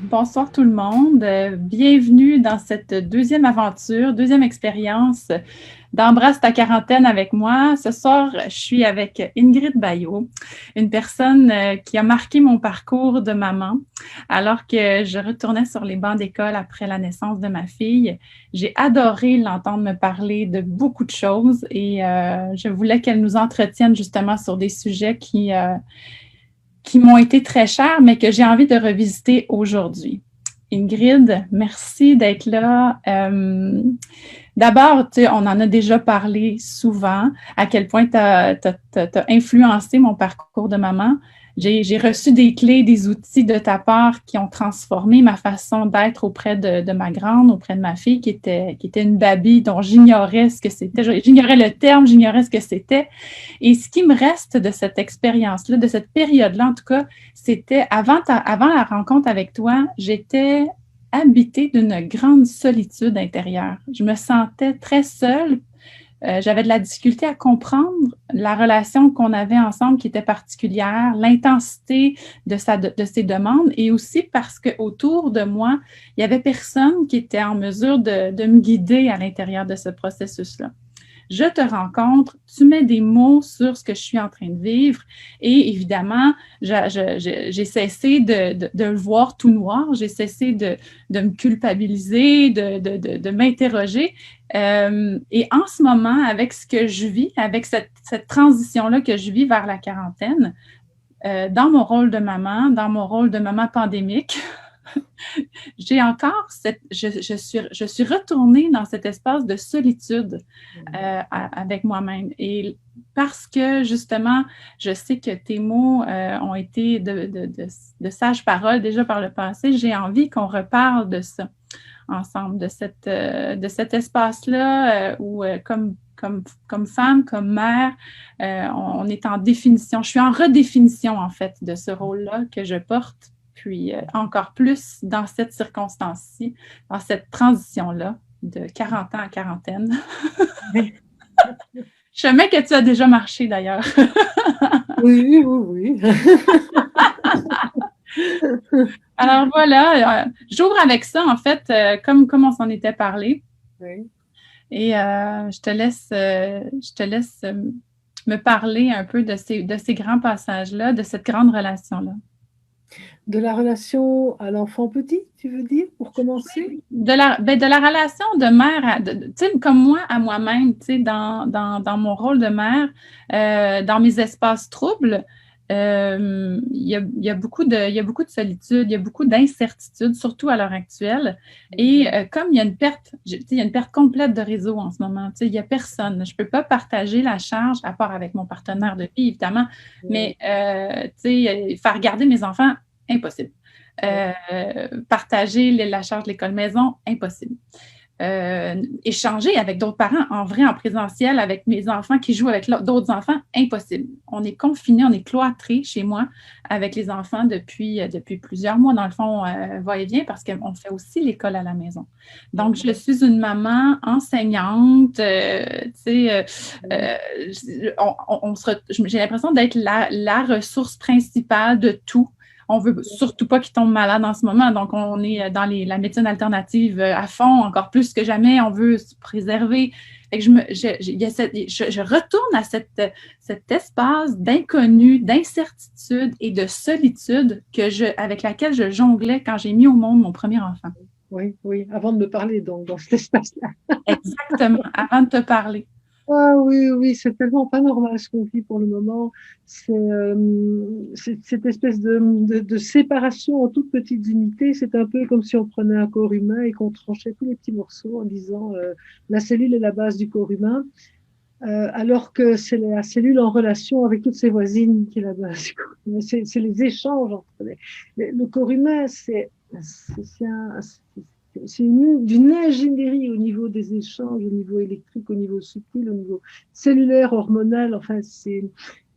Bonsoir tout le monde. Bienvenue dans cette deuxième aventure, deuxième expérience d'Embrasse ta quarantaine avec moi. Ce soir, je suis avec Ingrid Baillot, une personne qui a marqué mon parcours de maman. Alors que je retournais sur les bancs d'école après la naissance de ma fille, j'ai adoré l'entendre me parler de beaucoup de choses et je voulais qu'elle nous entretienne justement sur des sujets qui m'ont été très chers, mais que j'ai envie de revisiter aujourd'hui. Ingrid, merci d'être là. D'abord, on en a déjà parlé souvent, à quel point tu as influencé mon parcours de maman. J'ai reçu des clés, des outils de ta part qui ont transformé ma façon d'être auprès de ma grande, auprès de ma fille, qui était une babie dont j'ignorais ce que c'était. J'ignorais le terme, j'ignorais ce que c'était. Et ce qui me reste de cette expérience-là, de cette période-là, en tout cas, c'était avant la rencontre avec toi, j'étais habitée d'une grande solitude intérieure. Je me sentais très seule. J'avais de la difficulté à comprendre la relation qu'on avait ensemble qui était particulière, l'intensité de ses demandes et aussi parce qu'autour de moi, il y avait personne qui était en mesure de me guider à l'intérieur de ce processus-là. Je te rencontre, tu mets des mots sur ce que je suis en train de vivre et évidemment, j'ai cessé de le voir tout noir, j'ai cessé de me culpabiliser, de m'interroger. Et en ce moment, avec ce que je vis, avec cette transition-là que je vis vers la quarantaine, dans mon rôle de maman, dans mon rôle de maman pandémique, j'ai encore je suis retournée dans cet espace de solitude avec moi-même. Et parce que justement, je sais que tes mots ont été de sages paroles déjà par le passé, j'ai envie qu'on reparle de ça ensemble, de cet espace-là où comme femme, comme mère, on est en définition. Je suis en redéfinition, en fait, de ce rôle-là que je porte, puis encore plus dans cette circonstance-ci, dans cette transition-là de 40 ans à quarantaine. Chemin que tu as déjà marché, d'ailleurs. Oui, oui, oui. Alors voilà, j'ouvre avec ça, en fait, comme on s'en était parlé. Oui. Et je te laisse me parler un peu de ces grands passages-là, de cette grande relation-là. De la relation à l'enfant petit, tu veux dire, pour commencer? De la relation de mère, tu sais, comme moi à moi-même, tu sais, dans mon rôle de mère, dans mes espaces troubles, il y a il y a beaucoup de solitude, il y a beaucoup d'incertitude, surtout à l'heure actuelle. Et comme il y a une perte, tu sais, il y a une perte complète de réseau en ce moment, tu sais, il n'y a personne. Je ne peux pas partager la charge, à part avec mon partenaire de vie, évidemment, Oui, mais tu sais, faire garder mes enfants, impossible. oui, Partager la charge de l'école maison, impossible. Échanger avec d'autres parents en vrai, en présentiel, avec mes enfants qui jouent avec d'autres enfants, impossible. On est confinés, on est cloîtrés chez moi avec les enfants depuis plusieurs mois. Dans le fond, va-et-vient parce qu'on fait aussi l'école à la maison. Donc, oui, je suis une maman enseignante. Tu sais, oui, j'ai l'impression d'être la ressource principale de tout. On veut surtout pas qu'ils tombent malades en ce moment. Donc, on est dans la médecine alternative à fond, encore plus que jamais. On veut se préserver. Fait que je retourne à cet espace d'inconnu, d'incertitude et de solitude avec laquelle je jonglais quand j'ai mis au monde mon premier enfant. oui, oui. Avant de me parler, donc, dans cet espace-là. Exactement, avant de te parler. Ah oui, oui, c'est tellement pas normal ce qu'on vit pour le moment. C'est cette espèce de séparation en toutes petites unités. C'est un peu comme si on prenait un corps humain et qu'on tranchait tous les petits morceaux en disant la cellule est la base du corps humain. Alors que c'est la cellule en relation avec toutes ses voisines qui est la base du corps humain. C'est les échanges entre le corps humain, c'est d'une ingénierie au niveau des échanges, au niveau électrique, au niveau subtil, au niveau cellulaire, hormonal. Enfin,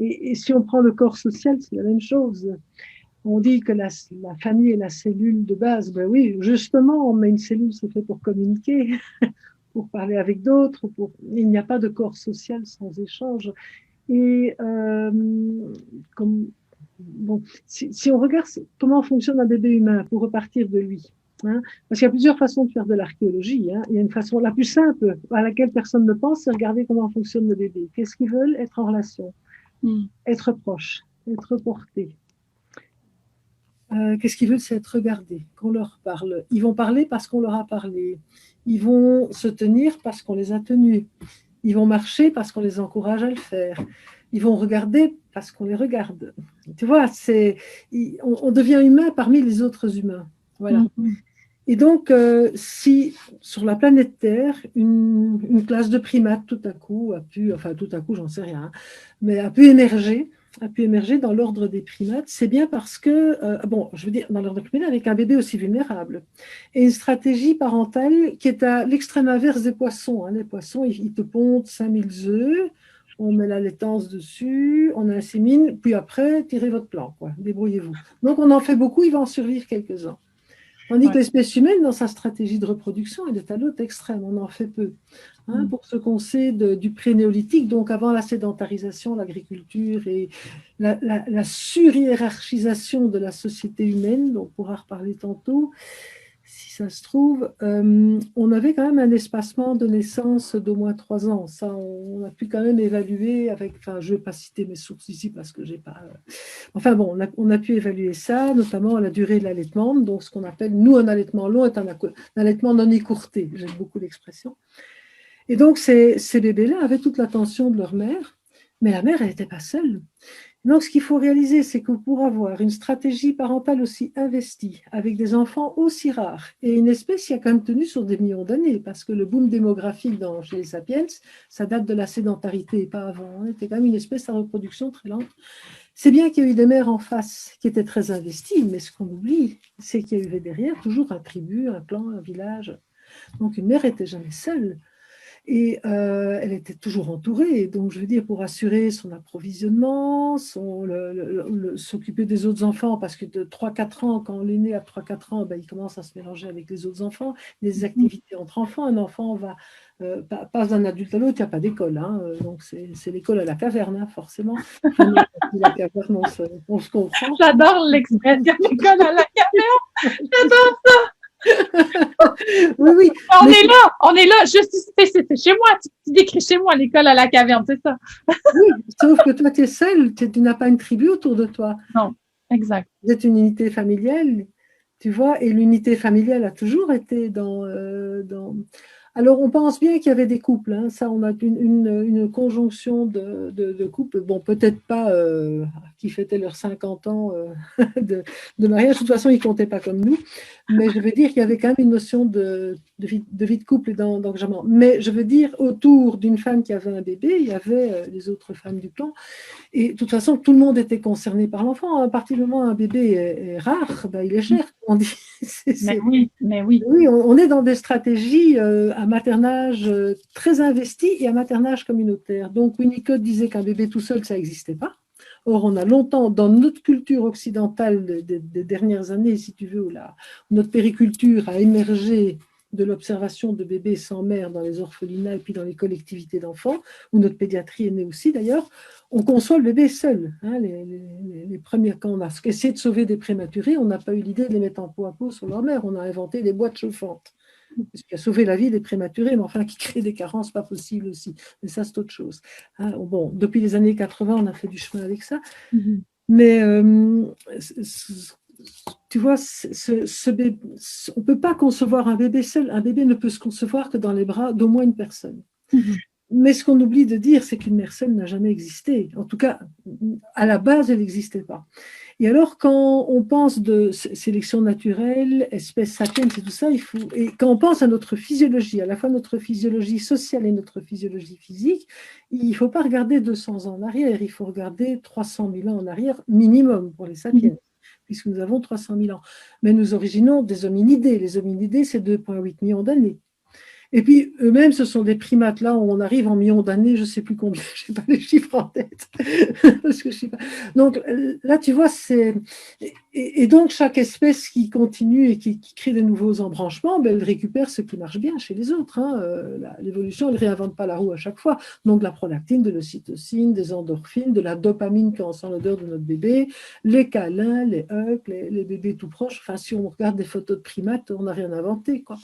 et si on prend le corps social, c'est la même chose. On dit que la famille est la cellule de base. Ben oui, justement, mais une cellule, c'est fait pour communiquer, pour parler avec d'autres. Il n'y a pas de corps social sans échange. Et comme bon, si on regarde comment fonctionne un bébé humain pour repartir de lui, hein, parce qu'il y a plusieurs façons de faire de l'archéologie. Hein. Il y a une façon la plus simple à laquelle personne ne pense, c'est regarder comment fonctionne le bébé. Qu'est-ce qu'ils veulent? Être en relation, être proche, être porté. Qu'est-ce qu'ils veulent? C'est être regardés, qu'on leur parle. Ils vont parler parce qu'on leur a parlé. Ils vont se tenir parce qu'on les a tenus. Ils vont marcher parce qu'on les encourage à le faire. Ils vont regarder parce qu'on les regarde. Tu vois, on devient humain parmi les autres humains. Voilà. Et donc, si sur la planète Terre, une classe de primates tout à coup tout à coup, j'en sais rien, hein, mais a pu émerger dans l'ordre des primates, c'est bien parce que, je veux dire, dans l'ordre des primates, avec un bébé aussi vulnérable. Et une stratégie parentale qui est à l'extrême inverse des poissons. Hein. Les poissons, ils te pondent 5000 œufs, on met la laitance dessus, on insémine, puis après, tirez votre plan, quoi. Débrouillez-vous. Donc, on en fait beaucoup, il va en survivre quelques-uns. Tandis que l'espèce humaine, dans sa stratégie de reproduction, elle est à l'autre extrême, on en fait peu. Hein, pour ce qu'on sait du pré-néolithique, donc avant la sédentarisation, l'agriculture et la surhiérarchisation de la société humaine, dont on pourra reparler tantôt, si ça se trouve, on avait quand même un espacement de naissance d'au moins 3 ans. Ça, on a pu quand même évaluer avec, enfin, je ne vais pas citer mes sources ici parce que j'ai pas. Enfin bon, on a pu évaluer ça, notamment la durée de l'allaitement. Donc, ce qu'on appelle, nous, un allaitement long est un allaitement non écourté. J'aime beaucoup l'expression. Et donc, ces bébés-là avaient toute l'attention de leur mère, mais la mère, elle n'était pas seule. Donc, ce qu'il faut réaliser, c'est que pour avoir une stratégie parentale aussi investie, avec des enfants aussi rares, et une espèce qui a quand même tenu sur des millions d'années, parce que le boom démographique chez les sapiens, ça date de la sédentarité, pas avant. On était quand même une espèce à reproduction très lente. C'est bien qu'il y a eu des mères en face qui étaient très investies, mais ce qu'on oublie, c'est qu'il y avait derrière toujours un tribu, un clan, un village. Donc, une mère n'était jamais seule. Et elle était toujours entourée, donc je veux dire, pour assurer son approvisionnement, s'occuper des autres enfants, parce que de 3-4 ans, quand l'aîné a 3-4 ans, ben, il commence à se mélanger avec les autres enfants, des activités entre enfants. Un enfant passe d'un adulte à l'autre, il n'y a pas d'école, hein, donc c'est l'école à la caverne, hein, forcément. Enfin, la caverne, on se comprend. J'adore l'expression l'école à la caverne, j'adore ça. Oui. On est là, c'est chez moi, tu décris chez moi l'école à la caverne, c'est ça. Oui, sauf que toi, tu es seul, tu n'as pas une tribu autour de toi. Non, exact. Vous êtes une unité familiale, tu vois, et l'unité familiale a toujours été dans. Alors, on pense bien qu'il y avait des couples, hein. Ça, on a une conjonction de couples, bon, peut-être pas qui fêtaient leurs 50 ans de mariage, de toute façon, ils ne comptaient pas comme nous, mais je veux dire qu'il y avait quand même une notion de vie de couple et d'engagement. Mais je veux dire, autour d'une femme qui avait un bébé, il y avait les autres femmes du clan, et de toute façon, tout le monde était concerné par l'enfant. À partir du moment où un bébé est rare, ben, il est cher, on dit. Mais oui. Oui, on est dans des stratégies à maternage très investies et à maternage communautaire. Donc, Winnicott disait qu'un bébé tout seul, ça n'existait pas. Or, on a longtemps, dans notre culture occidentale des dernières années, si tu veux, où notre périculture a émergé de l'observation de bébés sans mère dans les orphelinats et puis dans les collectivités d'enfants, où notre pédiatrie est née aussi d'ailleurs, on conçoit le bébé seul. Hein, les premiers, quand on a essayé de sauver des prématurés, on n'a pas eu l'idée de les mettre en peau à peau sur leur mère, on a inventé des boîtes chauffantes. Ce qui a sauvé la vie des prématurés, mais enfin qui crée des carences pas possibles aussi. Mais ça, c'est autre chose. Hein, bon, depuis les années 80, on a fait du chemin avec ça. Mais tu vois, on ne peut pas concevoir un bébé seul. Un bébé ne peut se concevoir que dans les bras d'au moins une personne. Mais ce qu'on oublie de dire, c'est qu'une mère seule n'a jamais existé. En tout cas, à la base, elle n'existait pas. Et alors, quand on pense de sélection naturelle, espèces sapiens et tout ça, et quand on pense à notre physiologie, à la fois notre physiologie sociale et notre physiologie physique, il ne faut pas regarder 200 ans en arrière, il faut regarder 300 000 ans en arrière, minimum pour les sapiens, puisque nous avons 300 000 ans. Mais nous originons des hominidés. Les hominidés, c'est 2,8 millions d'années. Et puis, eux-mêmes, ce sont des primates. Là, on arrive en millions d'années, je ne sais plus combien, je n'ai pas les chiffres en tête. Parce que je sais pas. Donc, là, tu vois, c'est. Et donc, chaque espèce qui continue et qui crée de nouveaux embranchements, ben, elle récupère ce qui marche bien chez les autres. Hein. L'évolution, elle ne réinvente pas la roue à chaque fois. Donc, de la prolactine, de l'ocytocine, des endorphines, de la dopamine quand on sent l'odeur de notre bébé, les câlins, les hugs, les bébés tout proches. Enfin, si on regarde des photos de primates, on n'a rien inventé, quoi.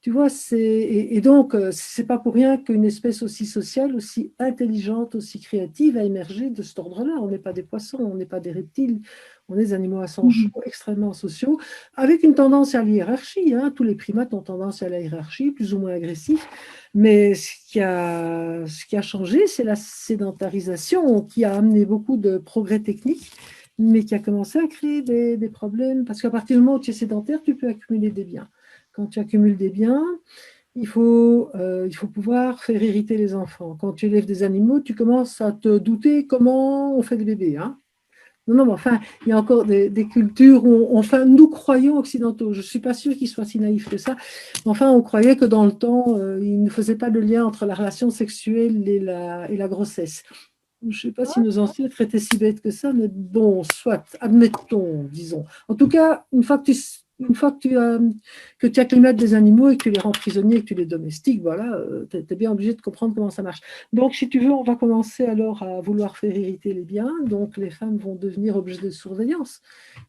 Tu vois, et donc, c'est pas pour rien qu'une espèce aussi sociale, aussi intelligente, aussi créative a émergé de cet ordre-là. On n'est pas des poissons, on n'est pas des reptiles, on est des animaux à sang chaud, extrêmement sociaux, avec une tendance à l'hiérarchie. Hein. Tous les primates ont tendance à la hiérarchie, plus ou moins agressif. Mais ce qui a changé, c'est la sédentarisation qui a amené beaucoup de progrès techniques, mais qui a commencé à créer des problèmes. Parce qu'à partir du moment où tu es sédentaire, tu peux accumuler des biens. Quand tu accumules des biens, il faut pouvoir faire hériter les enfants. Quand tu élèves des animaux, tu commences à te douter comment on fait des bébés. Hein. Non, mais enfin, il y a encore des cultures où, enfin, nous croyons occidentaux, je ne suis pas sûre qu'ils soient si naïfs que ça, enfin, on croyait que dans le temps, ils ne faisaient pas de lien entre la relation sexuelle et la grossesse. Je ne sais pas si nos ancêtres étaient si bêtes que ça, mais bon, soit, admettons, disons. En tout cas, une fois que tu acclimates des animaux et que tu les rends prisonniers et que tu les domestiques, voilà, tu es bien obligé de comprendre comment ça marche. Donc, si tu veux, on va commencer alors à vouloir faire hériter les biens. Donc, les femmes vont devenir objets de surveillance,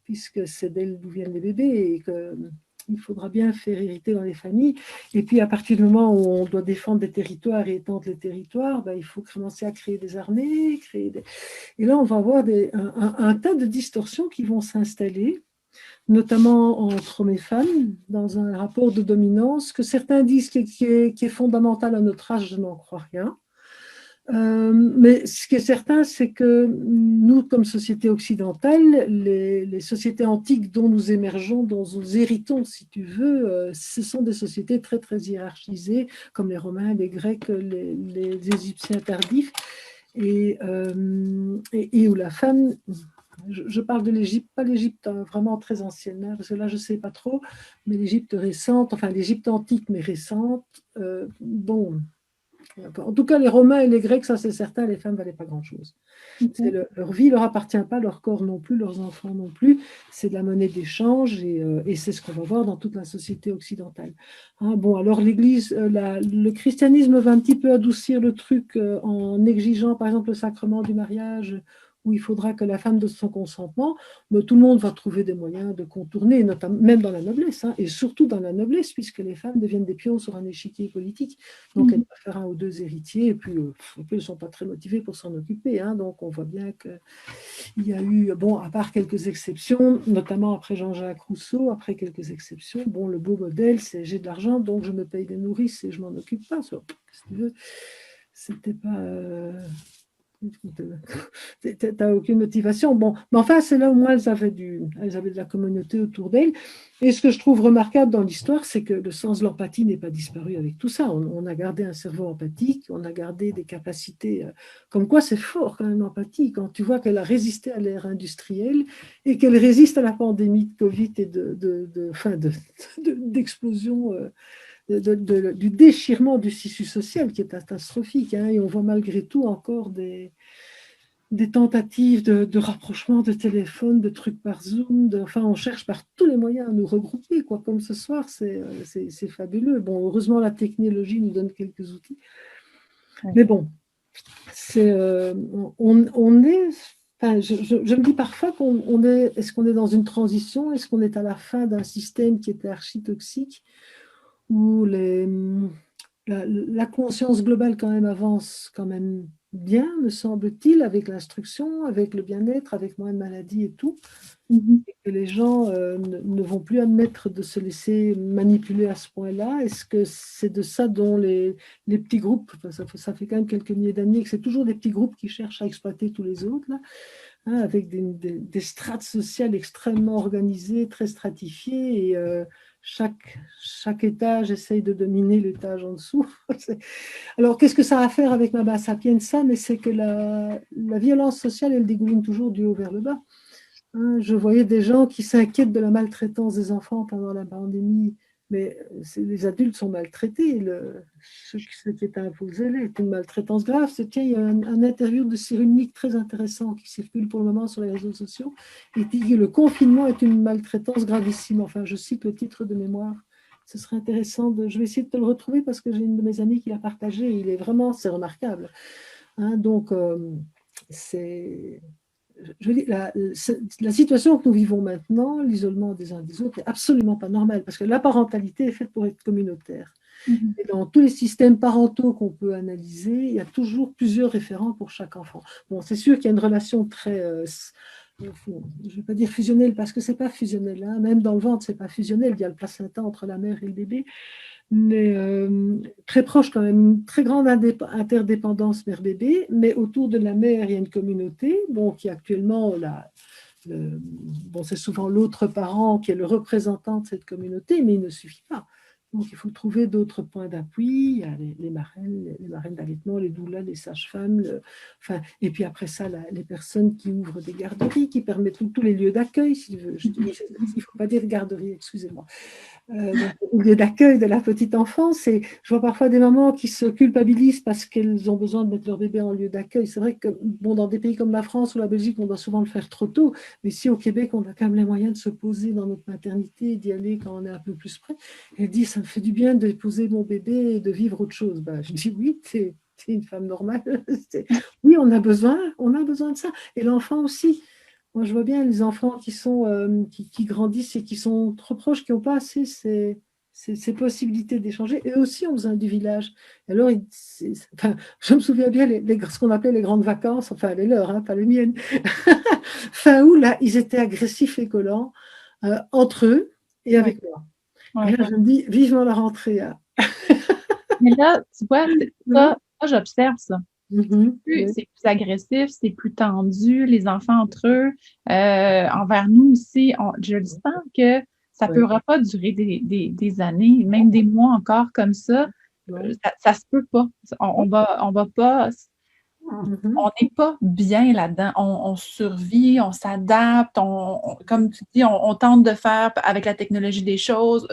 puisque c'est d'elles d'où viennent les bébés et qu'il faudra bien faire hériter dans les familles. Et puis, à partir du moment où on doit défendre des territoires et étendre les territoires, ben, il faut commencer à créer des armées. Et là, on va avoir un tas de distorsions qui vont s'installer, notamment entre hommes et femmes, dans un rapport de dominance que certains disent qui est fondamental à notre âge, je n'en crois rien. Mais ce qui est certain, c'est que nous, comme société occidentale, les sociétés antiques dont nous émergeons, dont nous héritons, si tu veux, ce sont des sociétés très, très hiérarchisées, comme les Romains, les Grecs, les Égyptiens tardifs, et où la femme, je parle de l'Égypte, pas l'Égypte vraiment très ancienne, hein, parce que là, je ne sais pas trop, mais l'Égypte récente, enfin l'Égypte antique, mais récente, bon... En tout cas, les Romains et les Grecs, ça c'est certain, les femmes ne valaient pas grand-chose. Leur vie ne leur appartient pas, leur corps non plus, leurs enfants non plus. C'est de la monnaie d'échange et c'est ce qu'on va voir dans toute la société occidentale. Hein, bon, alors l'Église, le christianisme va un petit peu adoucir le truc en exigeant par exemple le sacrement du mariage où il faudra que la femme donne son consentement, mais tout le monde va trouver des moyens de contourner, notamment, même dans la noblesse, hein, et surtout dans la noblesse, puisque les femmes deviennent des pions sur un échiquier politique. Donc, elles doivent faire un ou deux héritiers, et puis elles ne sont pas très motivées pour s'en occuper. Hein, donc, on voit bien qu'il y a eu, bon, à part quelques exceptions, notamment après Jean-Jacques Rousseau, après quelques exceptions, bon, le beau modèle, c'est j'ai de l'argent, donc je me paye des nourrices et je ne m'en occupe pas. Si tu veux, c'était pas... Tu n'as aucune motivation. Bon, mais enfin, c'est là où moi, elles avaient de la communauté autour d'elles. Et ce que je trouve remarquable dans l'histoire, c'est que le sens de l'empathie n'est pas disparu avec tout ça. On a gardé un cerveau empathique, on a gardé des capacités. Comme quoi, c'est fort quand même l'empathie, quand tu vois qu'elle a résisté à l'ère industrielle et qu'elle résiste à la pandémie de Covid et d'explosion. Du déchirement du tissu social qui est catastrophique. Hein, et on voit malgré tout encore des tentatives de rapprochement de téléphone, de trucs par Zoom. Enfin, on cherche par tous les moyens à nous regrouper, quoi. Comme ce soir, c'est fabuleux. Bon, heureusement, la technologie nous donne quelques outils. Mais bon, on est... Enfin, je me dis parfois est-ce qu'on est dans une transition? Est-ce qu'on est à la fin d'un système qui était archi-toxique où la conscience globale quand même avance quand même bien, me semble-t-il, avec l'instruction, avec le bien-être, avec moins de maladies et tout, et que les gens ne vont plus admettre de se laisser manipuler à ce point-là. Est-ce que c'est de ça dont les petits groupes, ça fait quand même quelques milliers d'années que c'est toujours des petits groupes qui cherchent à exploiter tous les autres, là, hein, avec des strates sociales extrêmement organisées, très stratifiées, et chaque étage essaye de dominer l'étage en dessous. Alors, qu'est-ce que ça a à faire avec Mama Sapienza? Mais c'est que la violence sociale, elle dégouline toujours du haut vers le bas. Hein, je voyais des gens qui s'inquiètent de la maltraitance des enfants pendant la pandémie. Mais les adultes sont maltraités. Ce qui est imposé là est une maltraitance grave. Tiens, il y a un interview de Cyrulnik très intéressant qui circule pour le moment sur les réseaux sociaux. Il dit que le confinement est une maltraitance gravissime. Enfin, je cite le titre de mémoire. Ce serait intéressant je vais essayer de te le retrouver parce que j'ai une de mes amies qui l'a partagé. C'est remarquable. Hein, donc, c'est la situation que nous vivons maintenant, l'isolement des uns des autres, n'est absolument pas normal parce que la parentalité est faite pour être communautaire. Et dans tous les systèmes parentaux qu'on peut analyser, il y a toujours plusieurs référents pour chaque enfant. Bon, c'est sûr qu'il y a une relation très, je ne vais pas dire fusionnelle parce que c'est pas fusionnel. Hein. Même dans le ventre, c'est pas fusionnel. Il y a le placenta entre la mère et le bébé, mais très proche quand même, une très grande interdépendance mère-bébé, mais autour de la mère, il y a une communauté, bon, qui actuellement, c'est souvent l'autre parent qui est le représentant de cette communauté, mais il ne suffit pas. Donc, il faut trouver d'autres points d'appui. Il y a les marraines d'allaitement, les doulas, les sages-femmes. Et puis après ça, les personnes qui ouvrent des garderies, qui permettent tous les lieux d'accueil. Il ne faut pas dire garderie, excusez-moi. Au lieu d'accueil de la petite enfance. Et je vois parfois des mamans qui se culpabilisent parce qu'elles ont besoin de mettre leur bébé en lieu d'accueil. C'est vrai que dans des pays comme la France ou la Belgique, on doit souvent le faire trop tôt. Mais ici, au Québec, on a quand même les moyens de se poser dans notre maternité et d'y aller quand on est un peu plus près. Et elle dit, ça me fait du bien de poser mon bébé et de vivre autre chose. Je dis, oui, t'es une femme normale. Oui, on a besoin de ça. Et l'enfant aussi. Moi, je vois bien les enfants qui grandissent et qui sont trop proches, qui n'ont pas assez ces possibilités d'échanger. Et aussi, on besoin du village. Alors, je me souviens bien ce qu'on appelait les grandes vacances, enfin les leurs, hein, pas les miennes. Fin août, là, ils étaient agressifs et collants entre eux et avec moi. Ouais. Et là, je me dis, vivement la rentrée. Hein. Mais là, tu vois, ça, j'observe ça. Oui. C'est plus agressif, c'est plus tendu, les enfants entre eux, envers nous aussi. Je le sens que ça ne pourra pas durer des années, même des mois encore comme ça. Ça se peut pas. On va pas. On n'est pas bien là-dedans. On survit, on s'adapte, comme tu dis, on tente de faire avec la technologie des choses.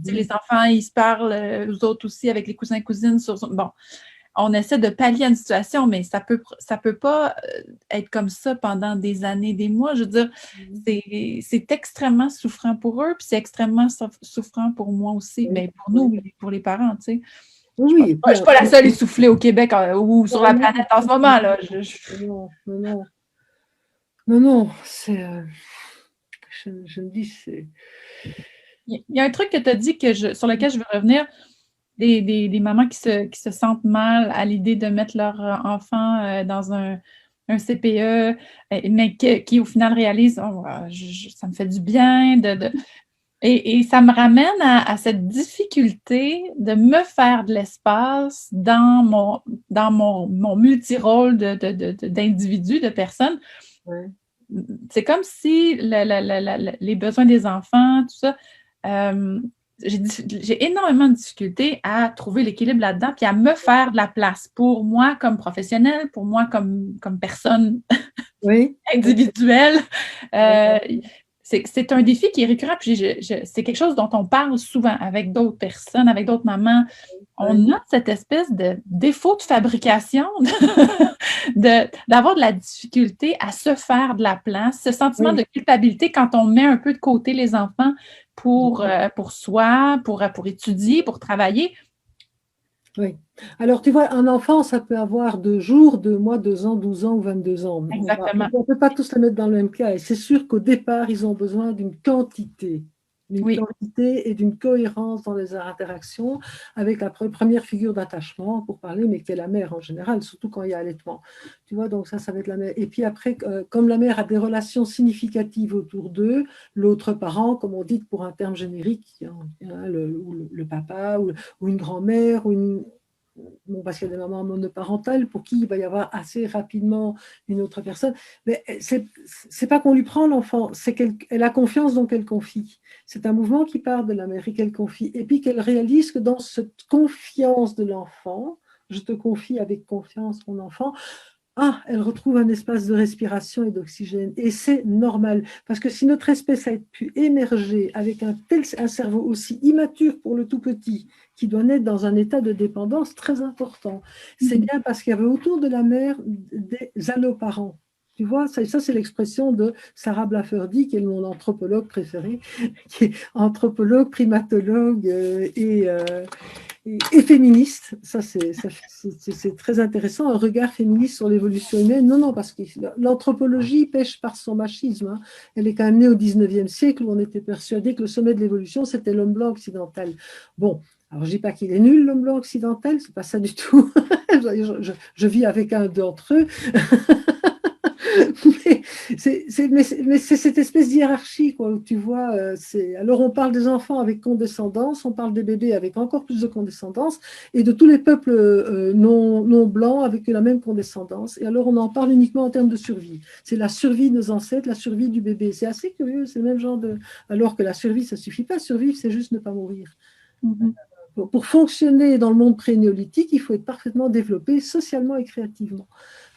Les enfants, ils se parlent, eux autres aussi, avec les cousins et cousines. Bon, on essaie de pallier à une situation, mais ça peut pas être comme ça pendant des années, des mois. Je veux dire, c'est extrêmement souffrant pour eux, puis c'est extrêmement souffrant pour moi aussi, mais pour nous, pour les parents, tu sais. Oui, Je ne suis pas la seule essoufflée au Québec ou sur la planète en ce moment. Là. Non, c'est... je me dis, c'est... Il y a un truc que tu as dit sur lequel je veux revenir. Des mamans qui se sentent mal à l'idée de mettre leur enfant dans un CPE, mais qui au final réalisent oh, ça me fait du bien. Et ça me ramène à cette difficulté de me faire de l'espace dans mon multirôle d'individu, de personne. Ouais. C'est comme si les besoins des enfants, tout ça, j'ai énormément de difficultés à trouver l'équilibre là-dedans, puis à me faire de la place pour moi comme professionnelle, pour moi comme personne individuelle. C'est un défi qui est récurrent, puis c'est quelque chose dont on parle souvent avec d'autres personnes, avec d'autres mamans. On a cette espèce de défaut de fabrication d'avoir de la difficulté à se faire de la place, ce sentiment de culpabilité quand on met un peu de côté les enfants pour soi, pour étudier, pour travailler. Oui. Alors, tu vois, un enfant, ça peut avoir 2 jours, 2 mois, 2 ans, 12 ans ou 22 ans. Exactement. On ne peut pas tous les mettre dans le même cas. Et c'est sûr qu'au départ, ils ont besoin d'une quantité et d'une cohérence dans les interactions avec la première figure d'attachement, pour parler, mais qui est la mère en général, surtout quand il y a allaitement. Tu vois, donc ça va être la mère. Et puis après, comme la mère a des relations significatives autour d'eux, l'autre parent, comme on dit pour un terme générique, le papa ou une grand-mère, parce qu'il y a des mamans monoparentales pour qui il va y avoir assez rapidement une autre personne. Mais c'est pas qu'on lui prend l'enfant, c'est qu'elle a confiance, donc elle confie. C'est un mouvement qui part de la mère et qu'elle confie. Et puis qu'elle réalise que dans cette confiance de l'enfant, je te confie avec confiance mon enfant, elle retrouve un espace de respiration et d'oxygène. Et c'est normal, parce que si notre espèce a pu émerger avec un cerveau aussi immature pour le tout petit, qui doit naître dans un état de dépendance très important, c'est bien parce qu'il y avait autour de la mère des alloparents. Tu vois, ça c'est l'expression de Sarah Blafferdy, qui est mon anthropologue préféré, qui est anthropologue, primatologue et féministe. Ça, c'est très intéressant, un regard féministe sur l'évolution humaine. Non, non, parce que l'anthropologie pêche par son machisme, hein. Elle est quand même née au 19e siècle où on était persuadé que le sommet de l'évolution, c'était l'homme blanc occidental. Bon, alors je ne dis pas qu'il est nul, l'homme blanc occidental, c'est pas ça du tout. Je vis avec un d'entre eux. Mais c'est cette espèce d'hiérarchie, quoi, où tu vois, alors on parle des enfants avec condescendance, on parle des bébés avec encore plus de condescendance, et de tous les peuples non blancs avec la même condescendance. Et alors on en parle uniquement en termes de survie. C'est la survie de nos ancêtres, la survie du bébé. C'est assez curieux, c'est le même genre de... Alors que la survie, ça ne suffit pas. Survivre, c'est juste ne pas mourir. Pour fonctionner dans le monde pré-néolithique, il faut être parfaitement développé socialement et créativement.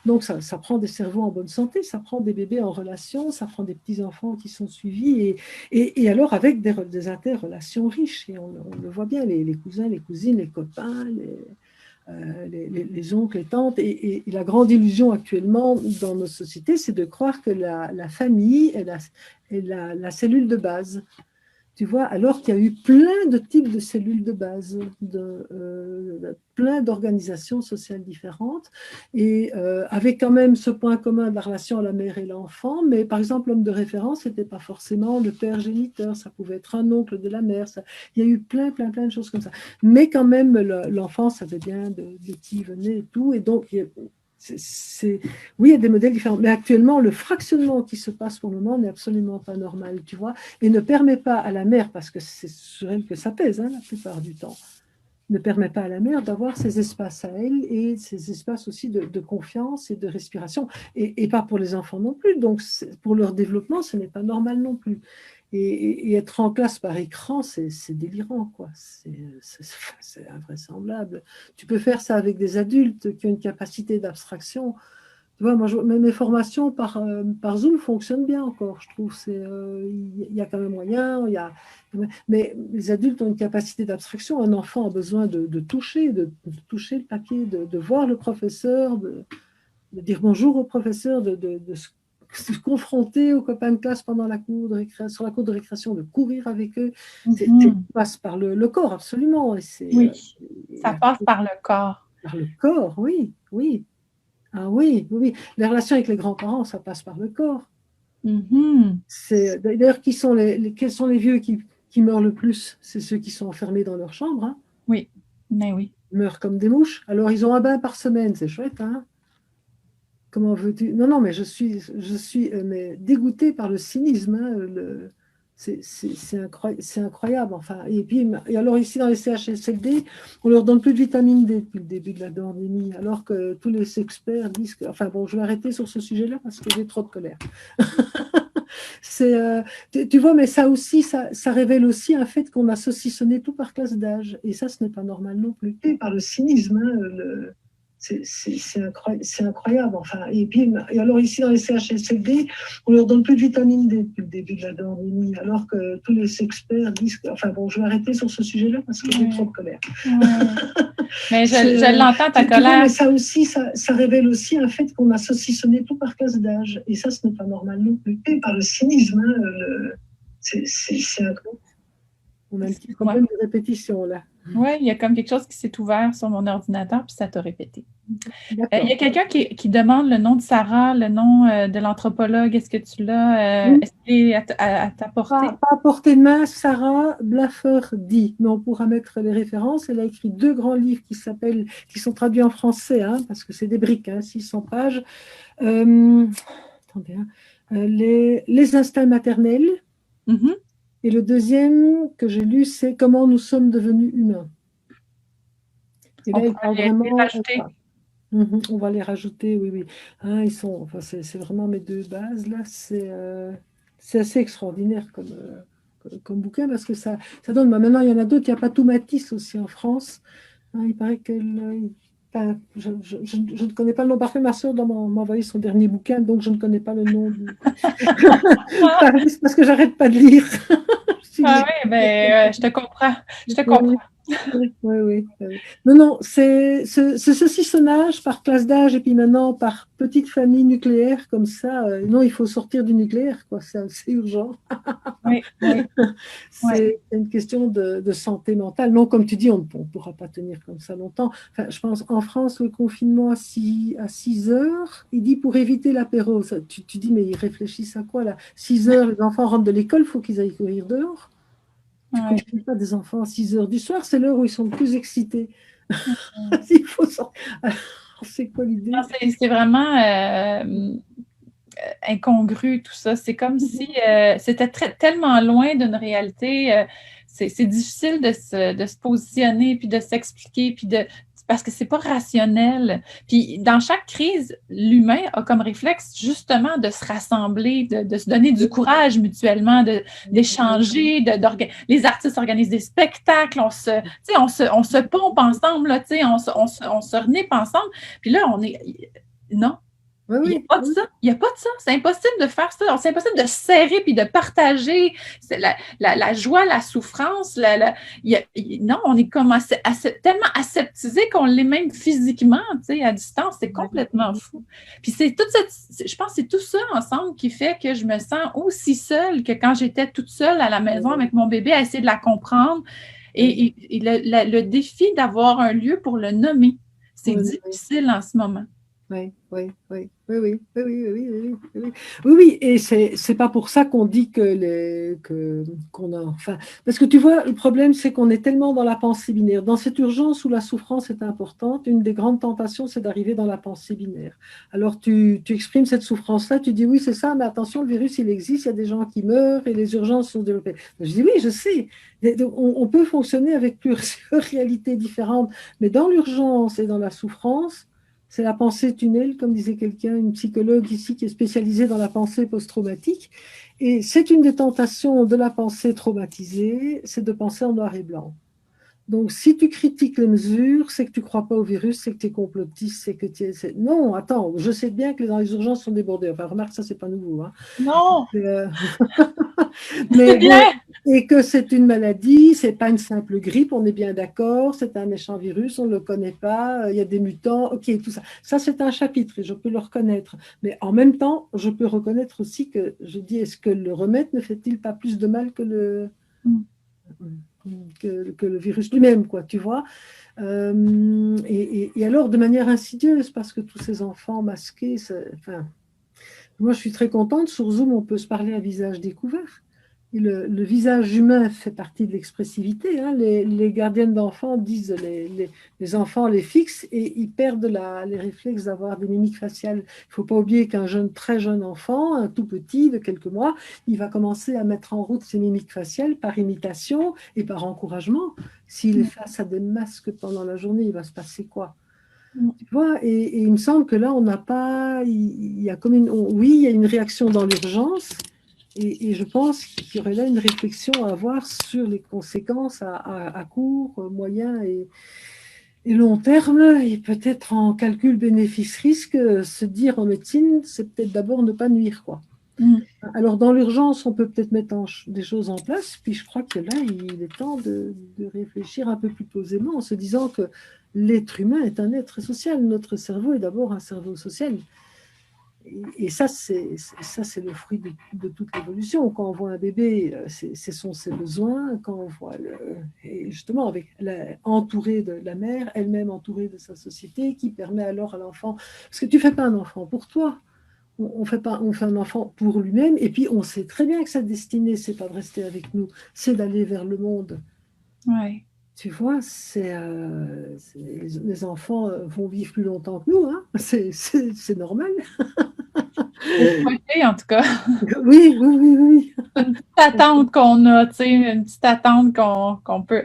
Donc, ça prend des cerveaux en bonne santé, ça prend des bébés en relation, ça prend des petits-enfants qui sont suivis, et alors avec des interrelations riches. Et on le voit bien, les cousins, les cousines, les copains, les oncles, les tantes. Et la grande illusion actuellement dans nos sociétés, c'est de croire que la famille est la cellule de base. Tu vois, alors qu'il y a eu plein de types de cellules de base, plein d'organisations sociales différentes, et avec quand même ce point commun de la relation à la mère et l'enfant, mais par exemple, l'homme de référence, ce n'était pas forcément le père géniteur, ça pouvait être un oncle de la mère, il y a eu plein de choses comme ça. Mais quand même, l'enfant savait bien de qui il venait et tout, et donc, oui, il y a des modèles différents, mais actuellement, le fractionnement qui se passe pour le moment n'est absolument pas normal, tu vois, et ne permet pas à la mère, parce que c'est sur elle que ça pèse, hein, la plupart du temps, ne permet pas à la mère d'avoir ces espaces à elle et ces espaces aussi de confiance et de respiration, et pas pour les enfants non plus. Donc, pour leur développement, ce n'est pas normal non plus. Et être en classe par écran, c'est délirant, quoi. C'est invraisemblable. Tu peux faire ça avec des adultes qui ont une capacité d'abstraction. Tu vois, moi, mes formations par Zoom fonctionnent bien encore, je trouve. Il y a quand même moyen. Mais les adultes ont une capacité d'abstraction. Un enfant a besoin de toucher, de toucher le papier, de voir le professeur, de dire bonjour au professeur, de se confronter aux copains de classe pendant sur la cour de récréation, de courir avec eux. Ça passe par le corps, absolument. Oui, ça passe par le corps. Par le corps, oui, oui. Ah oui, oui. Les relations avec les grands-parents, ça passe par le corps. D'ailleurs, quels sont les vieux qui meurent le plus? C'est ceux qui sont enfermés dans leur chambre, hein. Oui, mais oui. Ils meurent comme des mouches. Alors, ils ont un bain par semaine, c'est chouette, hein. Comment veux-tu? Non, non, mais je suis mais dégoûtée par le cynisme, hein, c'est incroyable. Enfin, et alors ici dans les CHSLD, on leur donne plus de vitamine D depuis le début de la pandémie, alors que tous les experts disent que. Enfin bon, je vais arrêter sur ce sujet-là parce que j'ai trop de colère. Tu vois, mais ça aussi, ça révèle aussi un fait qu'on a saucissonné tout par classe d'âge, et ça, ce n'est pas normal non plus. Et par le cynisme, hein, c'est incroyable. Enfin, et alors ici dans les CHSLD, on leur donne plus de vitamine D depuis le début de la pandémie, alors que tous les experts disent que. Enfin bon, je vais arrêter sur ce sujet-là parce que j'ai trop de colère. Mais je l'entends, ta colère. Vois, mais ça aussi, ça révèle aussi un fait qu'on a saucissonné tout par classe d'âge, et ça, ce n'est pas normal non plus. Et par le cynisme, hein, c'est incroyable. On a un petit problème de répétition là. Oui, il y a comme quelque chose qui s'est ouvert sur mon ordinateur, puis ça t'a répété. Il y a quelqu'un qui demande le nom de Sarah, le nom de l'anthropologue. Est-ce que tu l'as? Est-ce qu'il est à ta portée? Pas à portée de main, Sarah Blafferdy, mais on pourra mettre les références. Elle a écrit 2 grands livres qui sont traduits en français, hein, parce que c'est des briques, hein, 600 pages. Attendez, hein, les instincts maternels. Et le deuxième que j'ai lu, c'est Comment nous sommes devenus humains. Et là, on va les rajouter, oui, oui. Hein, enfin, c'est vraiment mes 2 bases là. C'est assez extraordinaire comme bouquin parce que ça donne. Maintenant, il y en a d'autres. Il y a Patou Matisse aussi en France. Hein, il paraît qu'elle enfin, je ne connais pas le nom parfait. Ma soeur m'a envoyé son dernier bouquin, donc je ne connais pas le nom. C'est parce que j'arrête pas de lire. Ah oui, ben, je te comprends. Je te comprends. Oui, oui, oui, oui, oui. Non, non, c'est ce saucissonnage par classe d'âge et puis maintenant par petite famille nucléaire comme ça. Non, il faut sortir du nucléaire, quoi. C'est urgent. Oui, oui, oui. C'est une question de santé mentale. Non, comme tu dis, on ne pourra pas tenir comme ça longtemps. Enfin, je pense en France, le confinement à 6 heures, il dit pour éviter l'apéro. Tu dis, mais ils réfléchissent à quoi là? 6 heures, les enfants rentrent de l'école, il faut qu'ils aillent courir dehors. Tu ne Ouais. confines pas des enfants à 6 heures du soir, c'est l'heure où ils sont le plus excités. Il faut sortir. Alors, c'est quoi l'idée? Non, c'est vraiment incongru tout ça. C'est comme si c'était tellement loin d'une réalité. C'est difficile de se positionner, puis de s'expliquer, puis parce que c'est pas rationnel. Puis dans chaque crise, l'humain a comme réflexe justement de se rassembler, de se donner du courage mutuellement, d'échanger, les artistes organisent des spectacles, on se pompe ensemble, là, on se renipe ensemble. Puis là, non, Oui, il n'y a oui, pas de oui. ça. Il n'y a pas de ça. C'est impossible de faire ça. C'est impossible de se serrer puis de partager la joie, la souffrance. Non, on est comme tellement aseptisé qu'on l'est même physiquement, à distance. C'est complètement fou. Puis je pense que c'est tout ça ensemble qui fait que je me sens aussi seule que quand j'étais toute seule à la maison avec mon bébé à essayer de la comprendre. Et le défi d'avoir un lieu pour le nommer, c'est Oui, difficile en ce moment. oui, oui, oui, oui, oui, oui, oui, oui, oui, oui, oui, oui, et c'est pas pour ça qu'on dit qu'on a, enfin, parce que tu vois, le problème, c'est qu'on est tellement dans la pensée binaire. Dans cette urgence où la souffrance est importante, une des grandes tentations, c'est d'arriver dans la pensée binaire. Alors, tu exprimes cette souffrance-là, tu dis oui, c'est ça, mais attention, le virus, il existe, il y a des gens qui meurent et les urgences sont développées. Je dis oui, je sais. On peut fonctionner avec plusieurs réalités différentes, mais dans l'urgence et dans la souffrance, c'est la pensée tunnel, comme disait quelqu'un, une psychologue ici qui est spécialisée dans la pensée post-traumatique. Et c'est une des tentations de la pensée traumatisée, c'est de penser en noir et blanc. Donc, si tu critiques les mesures, c'est que tu ne crois pas au virus, c'est que tu es complotiste, c'est que tu es... Non, attends, je sais bien que les urgences sont débordées. Enfin, remarque, ça, c'est pas nouveau. Hein. Non, c'est Mais bon, bien. et que c'est une maladie, c'est pas une simple grippe, on est bien d'accord, c'est un méchant virus, on ne le connaît pas, il y a des mutants, ok, tout ça. Ça, c'est un chapitre et je peux le reconnaître. Mais en même temps, je peux reconnaître aussi que, je dis, est-ce que le remède ne fait-il pas plus de mal que le virus lui-même, quoi, tu vois? Et alors, de manière insidieuse, parce que tous ces enfants masqués, enfin, moi, je suis très contente. Sur Zoom, on peut se parler à visage découvert. Et le visage humain fait partie de l'expressivité. Hein. Les gardiennes d'enfants disent les enfants les fixent et ils perdent les réflexes d'avoir des mimiques faciales. Il ne faut pas oublier qu'un très jeune enfant, un tout petit de quelques mois, il va commencer à mettre en route ses mimiques faciales par imitation et par encouragement. S'il est face à des masques pendant la journée, il va se passer quoi? Tu vois, et il me semble que là, on n'a pas. Il y a comme oui, il y a une réaction dans l'urgence, et je pense qu'il y aurait là une réflexion à avoir sur les conséquences à court, moyen et long terme, et peut-être en calcul bénéfice-risque, se dire en médecine, c'est peut-être d'abord ne pas nuire, quoi. Alors, dans l'urgence, on peut peut-être mettre des choses en place, puis je crois que là, il est temps de réfléchir un peu plus posément en se disant que l'être humain est un être social. Notre cerveau est d'abord un cerveau social. Et ça, c'est le fruit de toute l'évolution. Quand on voit un bébé, ce sont ses besoins. Quand on voit, et justement, entouré de la mère, elle-même entourée de sa société, qui permet alors à l'enfant, parce que tu ne fais pas un enfant pour toi, on fait un enfant pour lui-même, et puis on sait très bien que sa destinée, c'est pas de rester avec nous, c'est d'aller vers le monde. Ouais. Tu vois, les enfants vont vivre plus longtemps que nous, hein. C'est normal. Faut souhaiter, en tout cas. Oui, oui, oui, oui. Une petite attente qu'on a, tu sais, une petite attente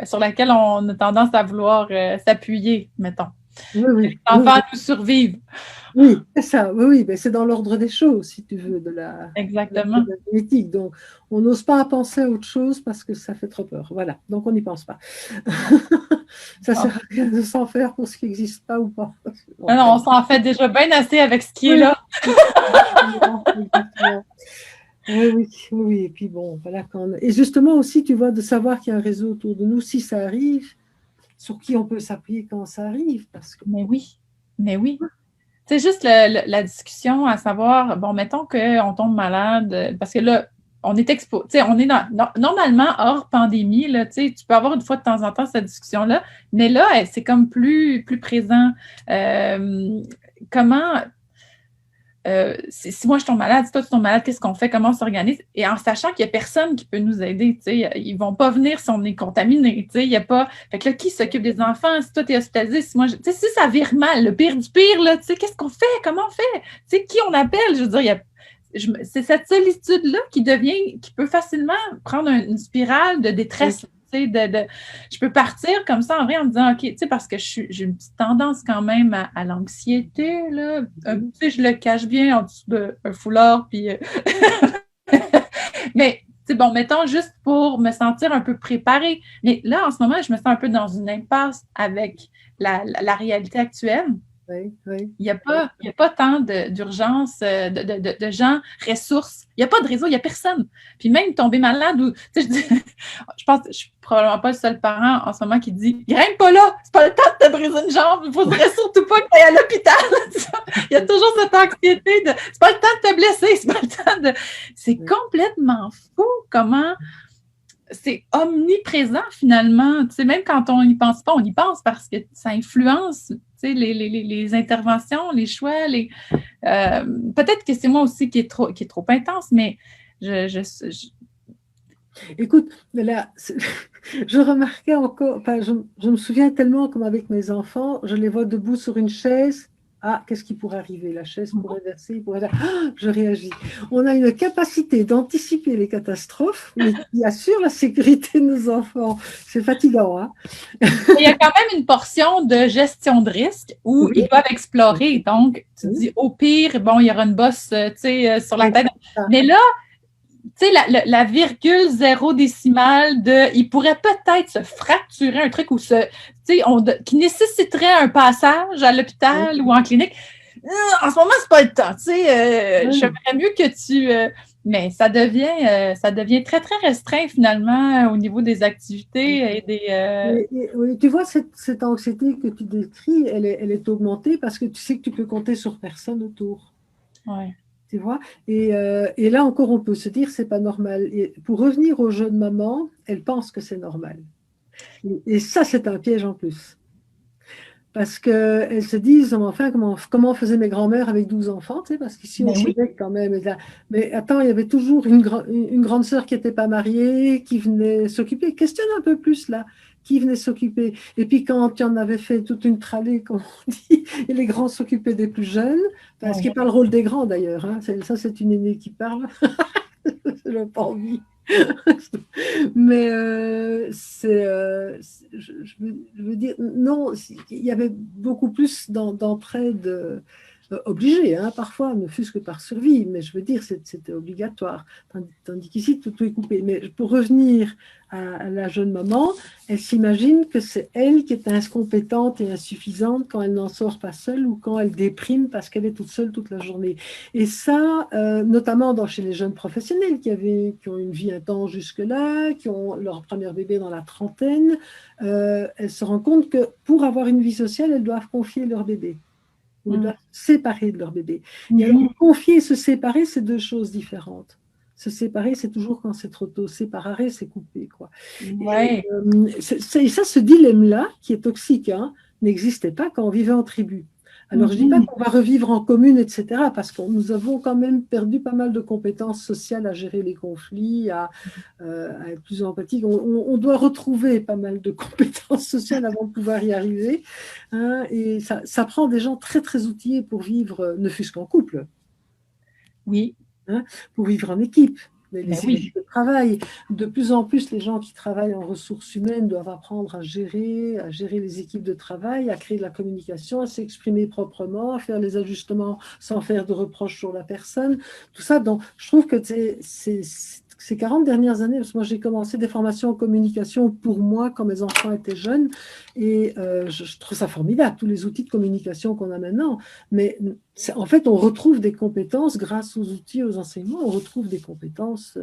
sur laquelle on a tendance à vouloir s'appuyer, mettons. Oui, oui, Les enfants nous survivent. oui, c'est ça. Oui, oui, mais c'est dans l'ordre des choses, si tu veux, Exactement. de la génétique. Donc, on n'ose pas penser à autre chose parce que ça fait trop peur. Voilà, donc on n'y pense pas. Ça Bon. sert à rien de s'en faire pour ce qui n'existe pas ou pas. Non, Bon. non, on s'en fait déjà bien assez avec ce qui est Oui, là. exactement, exactement. Oui, oui, oui, oui. Et puis bon, voilà. Et justement aussi, tu vois, de savoir qu'il y a un réseau autour de nous, si ça arrive, sur qui on peut s'appuyer quand ça arrive. Parce que... Mais oui, mais oui. C'est juste la discussion à savoir, bon, mettons qu'on tombe malade, parce que là, on est expo, tu sais, on est normalement hors pandémie, là, tu sais, tu peux avoir une fois de temps en temps cette discussion-là, mais là, c'est comme plus présent. Euh, comment, si moi je tombe malade, si toi tu tombes malade, qu'est-ce qu'on fait? Comment on s'organise? Et en sachant qu'il n'y a personne qui peut nous aider, tu sais, ils ne vont pas venir si on est contaminé, tu sais, il n'y a pas... Fait que là, qui s'occupe des enfants? Si toi tu es hospitalisé, si moi, tu sais, si ça vire mal, le pire du pire, là, tu sais, qu'est-ce qu'on fait? Comment on fait? Tu sais, qui on appelle? Je veux dire, c'est cette solitude-là qui peut facilement prendre une spirale de détresse. Tu sais, je peux partir comme ça en vrai en me disant, OK, tu sais, parce que j'ai une petite tendance quand même à l'anxiété, là. Tu sais, je le cache bien en dessous d'un foulard, puis... Mais, tu sais, bon, mettons juste pour me sentir un peu préparée. Mais là, en ce moment, je me sens un peu dans une impasse avec la réalité actuelle. Oui, oui. Il n'y a pas tant d'urgence, de gens, ressources. Il n'y a pas de réseau, il n'y a personne. Puis même tomber malade, ou, tu sais, je pense que je ne suis probablement pas le seul parent en ce moment qui dit grimpe pas là, c'est pas le temps de te briser une jambe, il ne faudrait surtout pas que tu ailles à l'hôpital. Il y a toujours cette anxiété de c'est pas le temps de te blesser, c'est pas le temps de. C'est complètement fou comment c'est omniprésent finalement. Tu sais, même quand on n'y pense pas, on y pense parce que ça influence tu sais, les interventions, les choix. Peut-être que c'est moi aussi qui est trop intense, mais je... Écoute, là, je remarquais encore, enfin, je me souviens tellement comme avec mes enfants, je les vois debout sur une chaise. Ah, qu'est-ce qui pourrait arriver? La chaise pourrait verser, il pourrait... Ah, je réagis. On a une capacité d'anticiper les catastrophes, mais qui assure la sécurité de nos enfants. C'est fatigant, hein? Il y a quand même une portion de gestion de risque où Oui. ils doivent explorer. Donc, tu Oui. dis, au pire, bon, il y aura une bosse tu sais, sur la tête. Ça. Mais là, tu sais, la virgule zéro décimale il pourrait peut-être se fracturer un truc ou qui nécessiterait un passage à l'hôpital Oui. ou en clinique. En ce moment, c'est pas le temps. Tu sais, Oui. j'aimerais mieux que mais ça devient très, très restreint finalement au niveau des activités et des. Oui, tu vois, cette anxiété que tu décris, elle est augmentée parce que tu sais que tu peux compter sur personne autour. Ouais. Tu vois? Et là encore, on peut se dire, c'est pas normal. Et pour revenir aux jeunes mamans, elles pensent que c'est normal. Et ça, c'est un piège en plus. Parce qu'elles se disent, enfin, comment faisaient mes grands-mères avec 12 enfants, tu sais, parce qu'ici, au Mais oui. Québec, quand même. Mais attends, il y avait toujours une grande sœur qui n'était pas mariée, qui venait s'occuper. Questionne un peu plus, là. Qui venait s'occuper. Et puis, quand tu en avais fait toute une trallée, comme on dit, et les grands s'occupaient des plus jeunes, enfin, ce qui n'est pas le rôle des grands, d'ailleurs. Hein. Ça, c'est une aînée qui parle. Je n'ai pas envie. Mais je veux dire, non, il y avait beaucoup plus d'entraide obligée, hein, parfois, ne fût-ce que par survie, mais je veux dire, c'était obligatoire. Tandis qu'ici, tout est coupé. Mais pour revenir à la jeune maman, elle s'imagine que c'est elle qui est incompétente et insuffisante quand elle n'en sort pas seule ou quand elle déprime parce qu'elle est toute seule toute la journée. Et ça, notamment chez les jeunes professionnels qui ont une vie intense jusque-là, qui ont leur premier bébé dans la trentaine, elles se rendent compte que pour avoir une vie sociale, elles doivent confier leur bébé. Ou doivent se séparer de leur bébé. Et alors, confier et se séparer, c'est deux choses différentes. Se séparer, c'est toujours quand c'est trop tôt. Séparer, c'est couper, quoi. Ouais. Et ça, ce dilemme-là, qui est toxique, hein, n'existait pas quand on vivait en tribu. Alors, je ne dis pas qu'on va revivre en commune, etc., parce que nous avons quand même perdu pas mal de compétences sociales à gérer les conflits, à être plus empathique. On doit retrouver pas mal de compétences sociales avant de pouvoir y arriver. Hein, et ça prend des gens très, très outillés pour vivre, ne fût-ce qu'en couple. Oui. Hein, pour vivre en équipe. les oui. équipes de travail. De plus en plus, les gens qui travaillent en ressources humaines doivent apprendre à gérer les équipes de travail, à créer de la communication, à s'exprimer proprement, à faire les ajustements sans faire de reproches sur la personne. Tout ça, donc, je trouve que ces 40 dernières années, parce que moi j'ai commencé des formations en communication pour moi quand mes enfants étaient jeunes, et je trouve ça formidable, tous les outils de communication qu'on a maintenant. Mais en fait, on retrouve des compétences grâce aux outils, aux enseignements, on retrouve des compétences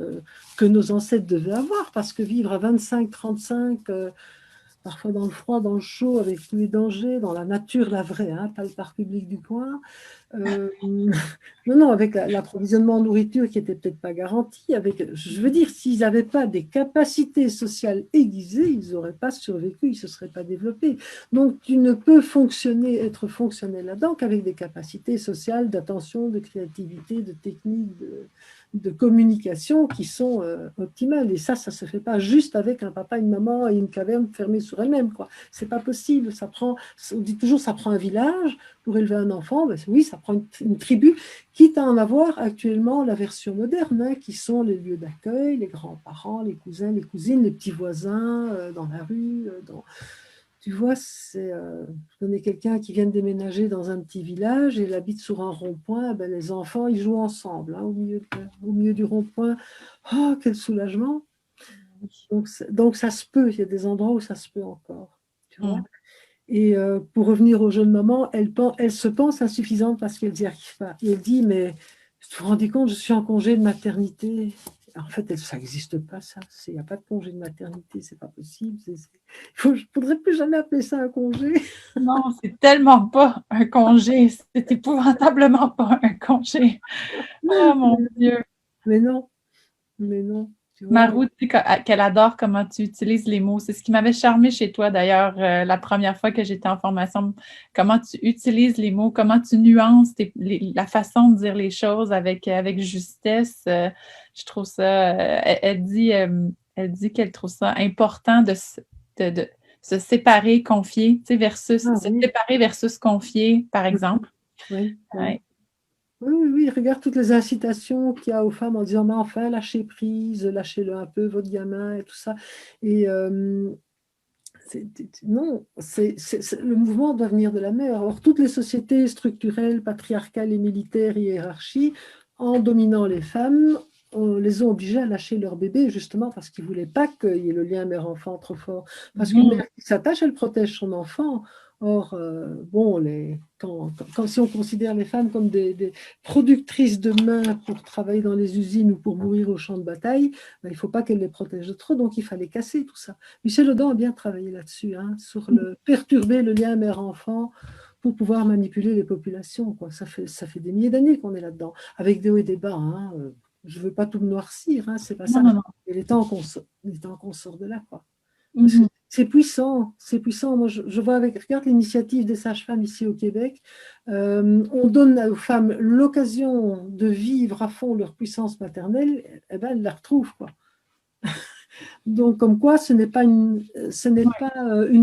que nos ancêtres devaient avoir, parce que vivre à 25, 35, parfois dans le froid, dans le chaud, avec tous les dangers, dans la nature, la vraie, hein, pas le parc public du coin. Non, non, avec l'approvisionnement en nourriture qui n'était peut-être pas garanti, je veux dire, s'ils n'avaient pas des capacités sociales aiguisées, ils n'auraient pas survécu, ils ne se seraient pas développés. Donc, tu ne peux être fonctionnel là-dedans qu'avec des capacités sociales, d'attention, de créativité, de technique, de communication qui sont optimales. Et ça ne se fait pas juste avec un papa, une maman et une caverne fermée sur elle-même, quoi. C'est pas possible. On dit toujours, ça prend un village pour élever un enfant. Ben oui, ça prend une tribu, quitte à en avoir actuellement la version moderne, hein, qui sont les lieux d'accueil, les grands-parents, les cousins, les cousines, les petits voisins dans la rue, tu vois, je connais quelqu'un qui vient de déménager dans un petit village et il habite sur un rond-point. Ben, les enfants, ils jouent ensemble, hein, au milieu du rond-point. Oh, quel soulagement! Donc, ça se peut. Il y a des endroits où ça se peut encore. Tu vois? Et pour revenir aux jeunes mamans, elle se pense insuffisante parce qu'elle n'y arrive pas. Et elle dit, mais vous vous rendez compte, je suis en congé de maternité. En fait, ça n'existe pas, ça. Il n'y a pas de congé de maternité, c'est pas possible. Je ne voudrais plus jamais appeler ça un congé. Non, c'est tellement pas un congé. C'est épouvantablement pas un congé. Oh mon Dieu. Mais non, mais non. Tu vois. Marou, tu sais qu'elle adore comment tu utilises les mots. C'est ce qui m'avait charmé chez toi, d'ailleurs, la première fois que j'étais en formation. Comment tu utilises les mots, comment tu nuances la façon de dire les choses avec justesse. Je trouve ça. Elle dit qu'elle trouve ça important de se séparer, confier, tu sais, versus Ah, se oui. séparer versus confier, par exemple. Oui, oui. Ouais. Oui, oui, oui, regarde toutes les incitations qu'il y a aux femmes en disant, mais enfin, lâchez prise, lâchez-le un peu, votre gamin, et tout ça. Et non, le mouvement doit venir de la mère. Or, toutes les sociétés structurelles, patriarcales et militaires, hiérarchies, en dominant les femmes, on les ont obligées à lâcher leur bébé, justement parce qu'ils ne voulaient pas qu'il y ait le lien mère-enfant trop fort. Parce qu'une mère qui s'attache, elle protège son enfant. Or, bon, si on considère les femmes comme des productrices de mains pour travailler dans les usines ou pour mourir au champ de bataille, ben, il ne faut pas qu'elles les protègent de trop, donc il fallait casser tout ça. Michel Audin a bien travaillé là-dessus, hein, sur perturber le lien mère-enfant pour pouvoir manipuler les populations, quoi. Ça fait des milliers d'années qu'on est là-dedans, avec des hauts et des bas. Hein. Je ne veux pas tout noircir, hein, c'est pas ça. Non, non, non. Il est temps qu'on sort de là, quoi. Mhm. C'est puissant, c'est puissant. Moi, je vois regarde l'initiative des sages-femmes ici au Québec. On donne aux femmes l'occasion de vivre à fond leur puissance maternelle, et ben, elles la retrouvent, quoi. Donc, comme quoi, ce n'est pas une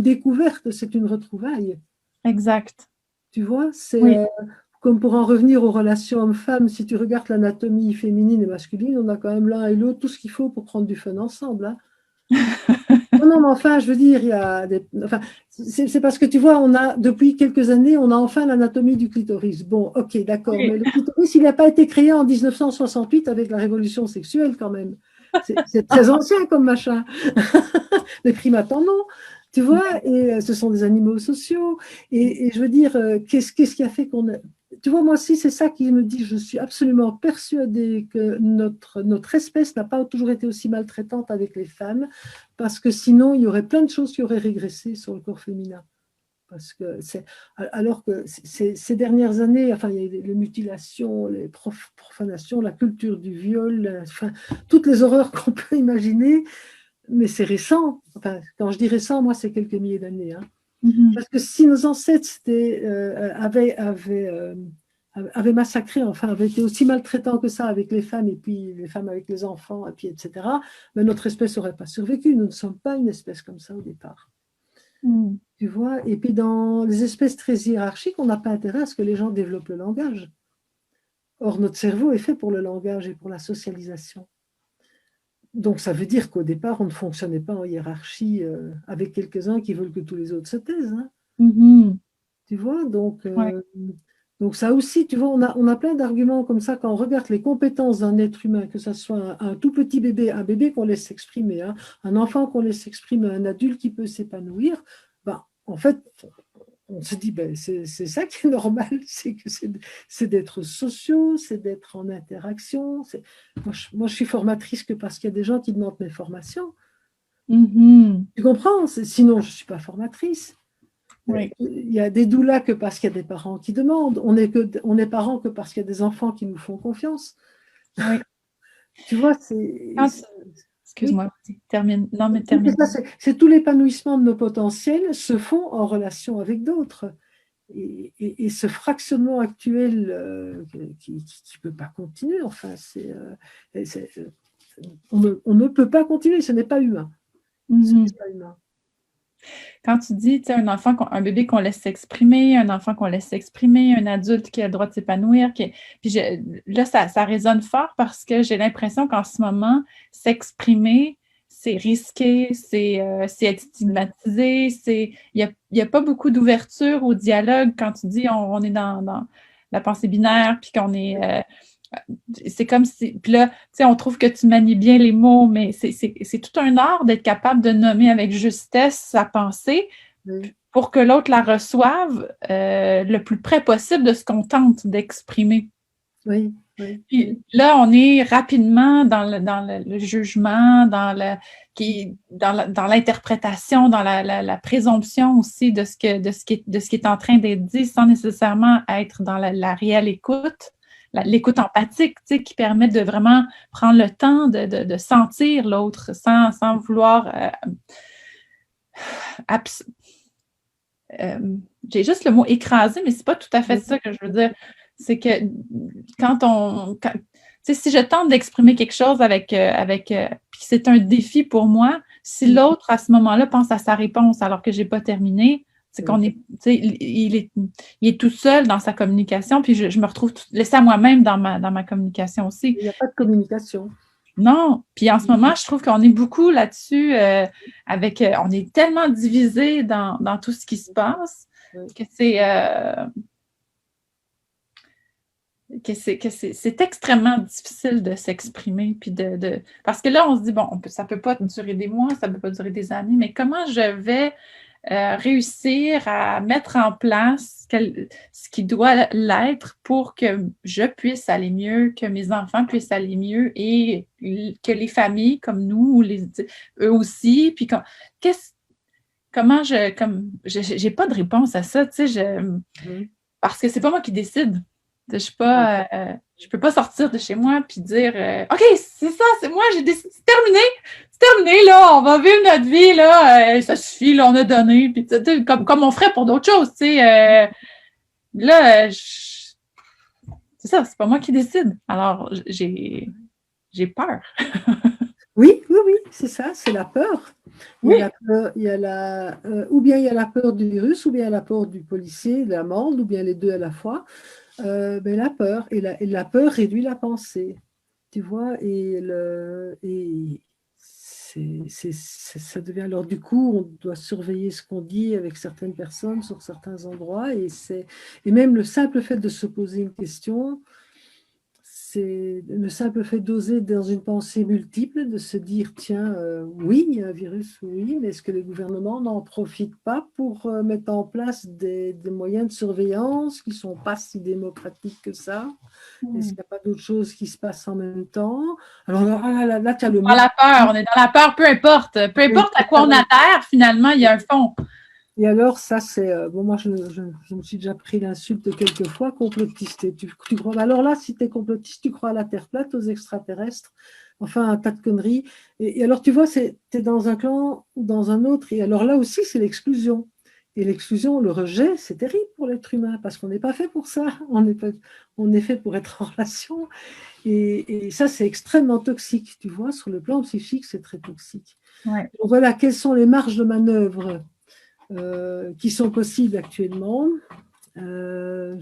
découverte, c'est une retrouvaille. Exact. Tu vois, c'est Oui. comme pour en revenir aux relations hommes-femmes, si tu regardes l'anatomie féminine et masculine, on a quand même l'un et l'autre tout ce qu'il faut pour prendre du fun ensemble, hein. Non, non, mais enfin, je veux dire, c'est parce que tu vois, depuis quelques années, on a enfin l'anatomie du clitoris. Bon, ok, d'accord, Oui. mais le clitoris, il n'a pas été créé en 1968 avec la révolution sexuelle quand même. C'est très ancien comme machin. Les primates en ont, tu vois, et ce sont des animaux sociaux. Et je veux dire, qu'est-ce qui a fait qu'on a... Tu vois, moi aussi, c'est ça qui me dit, je suis absolument persuadée que notre espèce n'a pas toujours été aussi maltraitante avec les femmes, parce que sinon, il y aurait plein de choses qui auraient régressé sur le corps féminin. Parce que alors que ces dernières années, enfin, il y a eu les mutilations, les profanations, la culture du viol, enfin, toutes les horreurs qu'on peut imaginer, mais c'est récent. Enfin, quand je dis récent, moi, c'est quelques milliers d'années. Hein. Parce que si nos ancêtres avaient massacré, enfin, avaient été aussi maltraitants que ça avec les femmes, et puis les femmes avec les enfants, et puis etc., ben, notre espèce n'aurait pas survécu. Nous ne sommes pas une espèce comme ça au départ. Mm. Tu vois, et puis dans les espèces très hiérarchiques, on n'a pas intérêt à ce que les gens développent le langage. Or, notre cerveau est fait pour le langage et pour la socialisation. Donc, ça veut dire qu'au départ, on ne fonctionnait pas en hiérarchie avec quelques-uns qui veulent que tous les autres se taisent, hein. Mhm. Tu vois, Ouais. donc ça aussi, tu vois, on a plein d'arguments comme ça quand on regarde les compétences d'un être humain, que ce soit un tout petit bébé, un bébé qu'on laisse s'exprimer, hein, un enfant qu'on laisse s'exprimer, un adulte qui peut s'épanouir, ben, en fait, on se dit, ben, c'est ça qui est normal, c'est d'être sociaux, c'est d'être en interaction. Moi, je suis formatrice que parce qu'il y a des gens qui demandent mes formations. Mhm. Tu comprends? Sinon, je ne suis pas formatrice. Oui. Il y a des doulas que parce qu'il y a des parents qui demandent. On est parents que parce qu'il y a des enfants qui nous font confiance. Oui. Tu vois, Quand tu- oui, Excuse-moi, vas-y, termine. Non, mais oui, termine. c'est tout l'épanouissement de nos potentiels se font en relation avec d'autres. Et ce fractionnement actuel qui ne peut pas continuer, enfin, on ne peut pas continuer, ce n'est pas humain. Ce Mhm. n'est pas humain. Quand tu dis, tu sais, un bébé qu'on laisse s'exprimer, un enfant qu'on laisse s'exprimer, un adulte qui a le droit de s'épanouir, puis là, ça résonne fort parce que j'ai l'impression qu'en ce moment, s'exprimer, c'est risqué, c'est être stigmatisé, il y a pas beaucoup d'ouverture au dialogue quand tu dis on est dans la pensée binaire, puis qu'on est, c'est comme si, puis là, tu sais, on trouve que tu manies bien les mots, mais c'est tout un art d'être capable de nommer avec justesse sa pensée Oui, pour que l'autre la reçoive le plus près possible de ce qu'on tente d'exprimer. oui, oui, oui. Puis là, on est rapidement dans le jugement, dans l'interprétation, dans la présomption aussi de ce qui est en train d'être dit, sans nécessairement être dans la réelle écoute, l'écoute empathique, tu sais, qui permet de vraiment prendre le temps de sentir l'autre sans vouloir j'ai juste le mot écraser, mais c'est pas tout à fait ça que je veux dire. C'est que tu sais, si je tente d'exprimer quelque chose puis c'est un défi pour moi, si l'autre à ce moment-là pense à sa réponse alors que j'ai pas terminé, c'est qu'on est, tu sais, il est tout seul dans sa communication, puis je me retrouve laissée à moi-même dans ma communication aussi. Il n'y a pas de communication. Non, puis en ce moment, je trouve qu'on est beaucoup là-dessus on est tellement divisé dans tout ce qui se passe Oui. que c'est extrêmement difficile de s'exprimer puis parce que là on se dit bon ça peut pas durer des mois, ça peut pas durer des années, mais comment je vais réussir à mettre en place ce qui doit l'être pour que je puisse aller mieux, que mes enfants puissent aller mieux et que les familles comme nous, eux aussi, puis comment j'ai pas de réponse à ça, tu sais, Mhm. parce que c'est pas moi qui décide. Je suis pas, je peux pas sortir de chez moi puis dire OK, c'est ça, c'est moi, j'ai décidé, c'est terminé, là, on va vivre notre vie, là, ça suffit, là, on a donné, puis comme on ferait pour d'autres choses, tu sais. Là, c'est ça, c'est pas moi qui décide. Alors, j'ai peur. Oui, oui, oui, c'est ça, c'est la peur. Il y a Oui. la peur, ou bien il y a la peur du virus, ou bien la peur du policier, de l'amende, ou bien les deux à la fois. Mais la peur, et la peur réduit la pensée, tu vois, et ça devient, alors du coup, on doit surveiller ce qu'on dit avec certaines personnes sur certains endroits, et même le simple fait de se poser une question, c'est le simple fait d'oser dans une pensée multiple, de se dire, tiens, oui, il y a un virus, oui, mais est-ce que les gouvernements n'en profitent pas pour mettre en place des moyens de surveillance qui ne sont pas si démocratiques que ça? Est-ce qu'il n'y a pas d'autres choses qui se passent en même temps? Alors là, tu as le Dans mot. la peur, on est dans la peur, peu importe. Peu importe à quoi on adhère, finalement, il y a un fond. Et alors, ça, c'est. Bon, moi, je me suis déjà pris l'insulte quelques fois, complotiste. Et tu crois, alors là, si tu es complotiste, tu crois à la Terre plate, aux extraterrestres, enfin, un tas de conneries. Et alors, tu vois, tu es dans un clan ou dans un autre. Et alors là aussi, c'est l'exclusion. Et l'exclusion, le rejet, c'est terrible pour l'être humain, parce qu'on n'est pas fait pour ça. On est fait pour être en relation. Et ça, c'est extrêmement toxique. Tu vois, sur le plan psychique, c'est très toxique. Ouais. Donc voilà, quelles sont les marges de manœuvre qui sont possibles actuellement. Euh,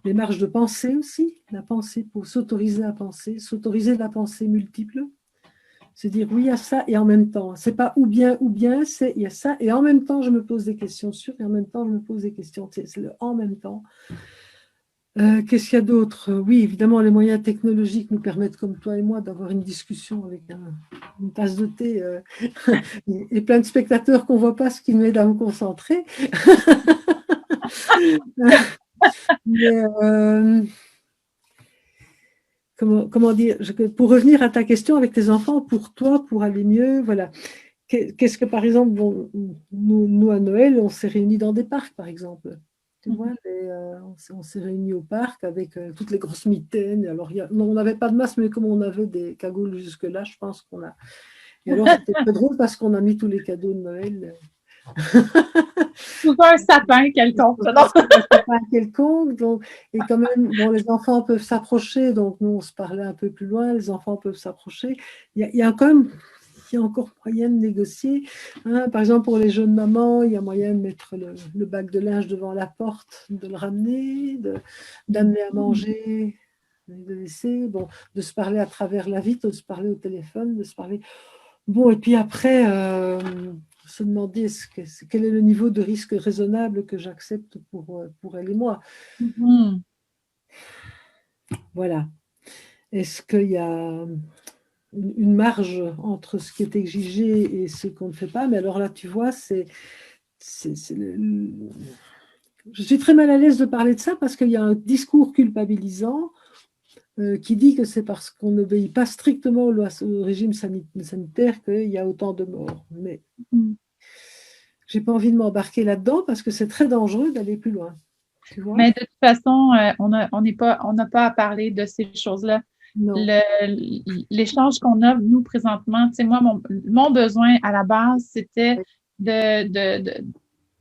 les marges de pensée aussi, la pensée pour s'autoriser à penser, s'autoriser de la pensée multiple, Se dire oui, il y a ça et en même temps. C'est pas ou bien, c'est il y a ça et en même temps, je me pose des questions sur et en même temps, je me pose des questions. C'est le en même temps. Qu'est-ce qu'il y a d'autre? Oui, évidemment, les moyens technologiques nous permettent, comme toi et moi, d'avoir une discussion avec une tasse de thé et plein de spectateurs qu'on ne voit pas, ce qui m'aide à me concentrer. Mais, comment dire, pour revenir à ta question avec tes enfants, pour toi, pour aller mieux, voilà. Qu'est-ce que, par exemple, bon, nous, à Noël, on s'est réunis dans des parcs, par exemple. Tu vois, on s'est réunis au parc avec toutes les grosses mitaines. Alors, non, on n'avait pas de masque, mais comme on avait des cagoules jusque-là, je pense qu'on a. Et alors, c'était très drôle parce qu'on a mis tous les cadeaux de Noël. Sous un sapin quelconque. Un sapin quelconque. Donc, et quand même, bon, les enfants peuvent s'approcher. Donc, nous, on se parlait un peu plus loin. Les enfants peuvent s'approcher. Il y a quand même. Il y a encore moyen de négocier. Hein. Par exemple, pour les jeunes mamans, il y a moyen de mettre le bac de linge devant la porte, de le ramener, d'amener à manger, de laisser, bon, de se parler à travers la vitre, de se parler au téléphone, de se parler. Bon, et puis après, se demander quel est le niveau de risque raisonnable que j'accepte pour elle et moi. Mm-hmm. Voilà. Est-ce qu'il y a une marge entre ce qui est exigé et ce qu'on ne fait pas? Mais alors là, tu vois, je suis très mal à l'aise de parler de ça parce qu'il y a un discours culpabilisant qui dit que c'est parce qu'on n'obéit pas strictement au régime sanitaire qu'il y a autant de morts. Mais je n'ai pas envie de m'embarquer là-dedans parce que c'est très dangereux d'aller plus loin. Tu vois? Mais de toute façon, on n'a pas à parler de ces choses-là. L'échange qu'on a, nous, présentement, tu sais, moi, mon besoin à la base, c'était tu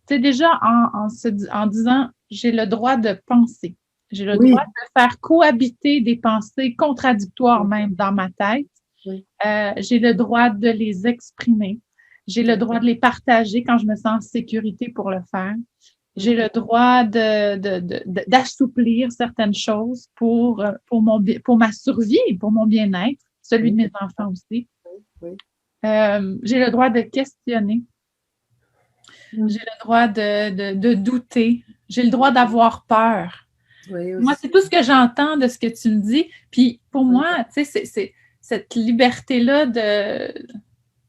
sais, déjà en disant, j'ai le droit de penser. J'ai le droit de faire cohabiter des pensées contradictoires même dans ma tête. J'ai le droit de les exprimer. J'ai le droit de les partager quand je me sens en sécurité pour le faire. J'ai le droit d'assouplir certaines choses pour ma survie et pour mon bien-être, celui de mes enfants aussi. J'ai le droit de questionner. J'ai le droit de douter. J'ai le droit d'avoir peur. Moi, c'est tout ce que j'entends de ce que tu me dis. Puis pour moi, tu sais, c'est cette liberté-là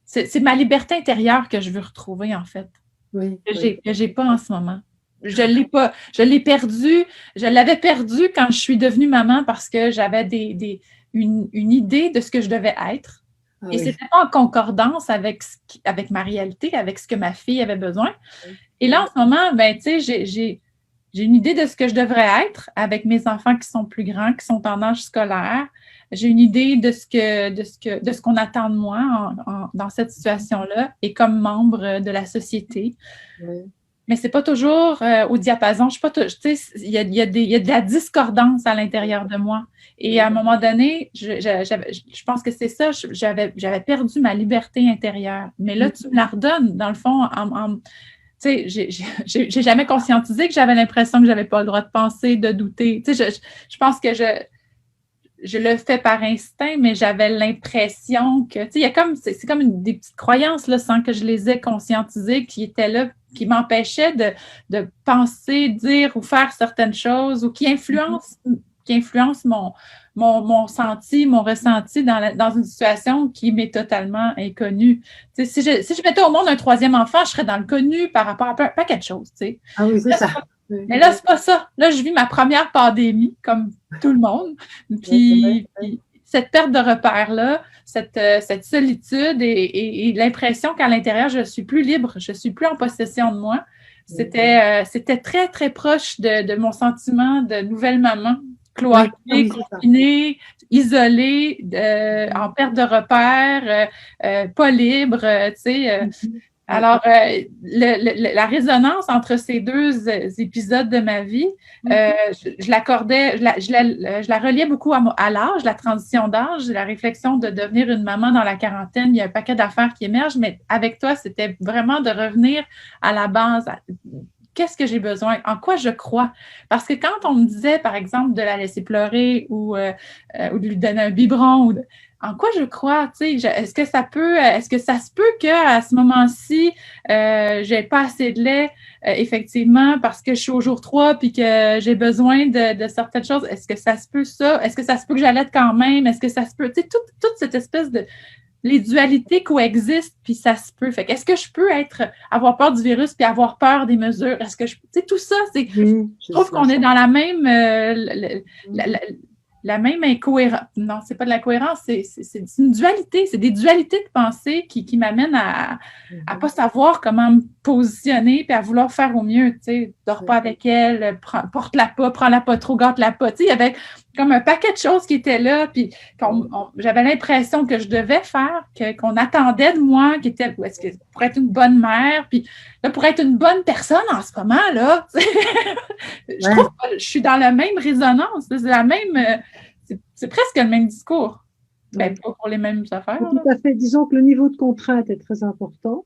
c'est ma liberté intérieure que je veux retrouver, en fait. Que j'ai pas en ce moment. Je l'ai pas. Je l'ai perdu. Je l'avais perdu quand je suis devenue maman parce que j'avais une idée de ce que je devais être. Et c'était pas en concordance avec ma réalité, avec ce que ma fille avait besoin. Et là, en ce moment, ben, tu sais, j'ai une idée de ce que je devrais être avec mes enfants qui sont plus grands, qui sont en âge scolaire. J'ai une idée de ce qu'on attend de moi dans cette situation-là et comme membre de la société. Mais c'est pas toujours au diapason. Je sais pas, tu sais, il y a de la discordance à l'intérieur de moi. Et à un moment donné, je pense que c'est ça, j'avais perdu ma liberté intérieure. Mais là, tu me la redonnes, dans le fond, tu sais, j'ai jamais conscientisé que j'avais l'impression que j'avais pas le droit de penser, de douter. Tu sais, je pense que je le fais par instinct, mais j'avais l'impression que, tu sais, il y a comme, c'est comme des petites croyances, là, sans que je les ai conscientisées, qui étaient là, qui m'empêchaient de penser, dire ou faire certaines choses, ou qui influencent mon senti, mon ressenti dans une situation qui m'est totalement inconnue. Tu sais, si je mettais au monde un troisième enfant, je serais dans le connu par rapport à pas quelque chose, tu sais. Ah oui, c'est ça. Mais là, c'est pas ça. Là, je vis ma première pandémie, comme tout le monde. Puis cette perte de repères-là, cette solitude et l'impression qu'à l'intérieur, je suis plus libre, je suis plus en possession de moi. C'était très, très proche de mon sentiment de nouvelle maman, cloîtrée, confinée, isolée, en perte de repères, pas libre, tu sais. Alors, la résonance entre ces deux épisodes de ma vie, je la reliais beaucoup à l'âge, la transition d'âge, la réflexion de devenir une maman dans la quarantaine. Il y a un paquet d'affaires qui émergent, mais avec toi, c'était vraiment de revenir à la base, qu'est-ce que j'ai besoin, en quoi je crois. Parce que quand on me disait, par exemple, de la laisser pleurer ou de lui donner un biberon, en quoi je crois, tu sais, est-ce que ça se peut qu'à ce moment-ci, j'ai pas assez de lait, effectivement, parce que je suis au jour 3 puis que j'ai besoin de certaines choses. Est-ce que ça se peut ça? Est-ce que ça se peut que j'allaite quand même? Est-ce que ça se peut? Tu sais, toute cette espèce de les dualités coexistent, puis ça se peut. Fait que est-ce que je peux avoir peur du virus puis avoir peur des mesures? Est-ce que tu sais, tout ça, je trouve qu'on est dans la même, la même incohérence. Non, c'est pas de l'incohérence, c'est une dualité. C'est des dualités de pensée qui m'amènent à pas savoir comment me positionner puis à vouloir faire au mieux. Tu sais, dors pas avec elle, porte-la pas, prends-la pas trop, gâte-la pas. Tu sais, il y avait comme un paquet de choses qui étaient là, puis j'avais l'impression que je devais faire, qu'on attendait de moi, est-ce que pour être une bonne mère, puis là, pour être une bonne personne en ce moment, là, je trouve que je suis dans la même résonance, c'est la même, c'est presque le même discours. Ben, pas pour les mêmes affaires. Tout à fait. Disons que le niveau de contrainte est très important.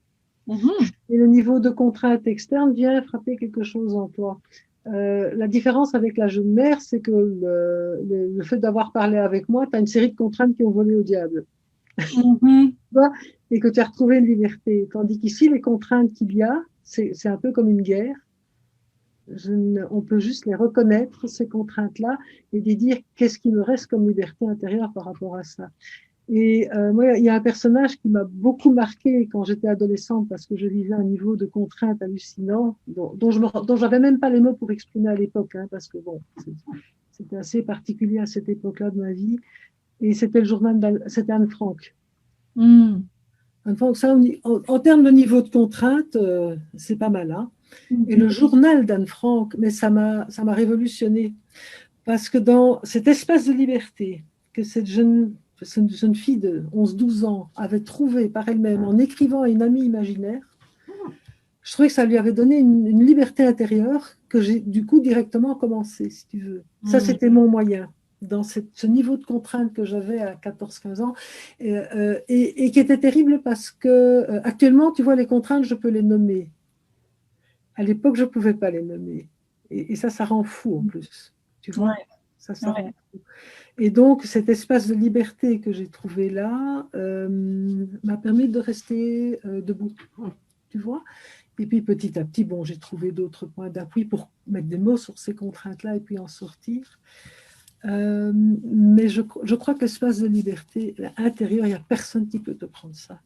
Et le niveau de contrainte externe vient frapper quelque chose en toi. La différence avec la jeune mère, c'est que le fait d'avoir parlé avec moi, tu as une série de contraintes qui ont volé au diable. Et que tu as retrouvé une liberté. Tandis qu'ici, les contraintes qu'il y a, c'est un peu comme une guerre. On peut juste les reconnaître, ces contraintes-là, et les dire qu'est-ce qui me reste comme liberté intérieure par rapport à ça. Et moi, il y a un personnage qui m'a beaucoup marqué quand j'étais adolescente parce que je vivais un niveau de contrainte hallucinant dont j'avais même pas les mots pour exprimer à l'époque, hein, parce que bon, c'était assez particulier à cette époque-là de ma vie. Et c'était le journal c'était Anne Frank. Anne Frank, ça, en termes de niveau de contrainte, c'est pas mal, hein. Et le journal d'Anne Frank, mais ça m'a révolutionné parce que dans cet espace de liberté que cette jeune fille de 11-12 ans avait trouvé par elle-même en écrivant à une amie imaginaire, je trouvais que ça lui avait donné une liberté intérieure que j'ai du coup directement commencé, si tu veux. Ça, c'était mon moyen dans ce niveau de contrainte que j'avais à 14-15 ans et qui était terrible parce que actuellement, tu vois, les contraintes, je peux les nommer. À l'époque, je ne pouvais pas les nommer. Et ça rend fou en plus. Tu vois, ça rend fou. Et donc, cet espace de liberté que j'ai trouvé là m'a permis de rester debout. Tu vois. Et puis, petit à petit, bon, j'ai trouvé d'autres points d'appui pour mettre des mots sur ces contraintes-là et puis en sortir. Mais je crois que l'espace de liberté intérieur, il n'y a personne qui peut te prendre ça.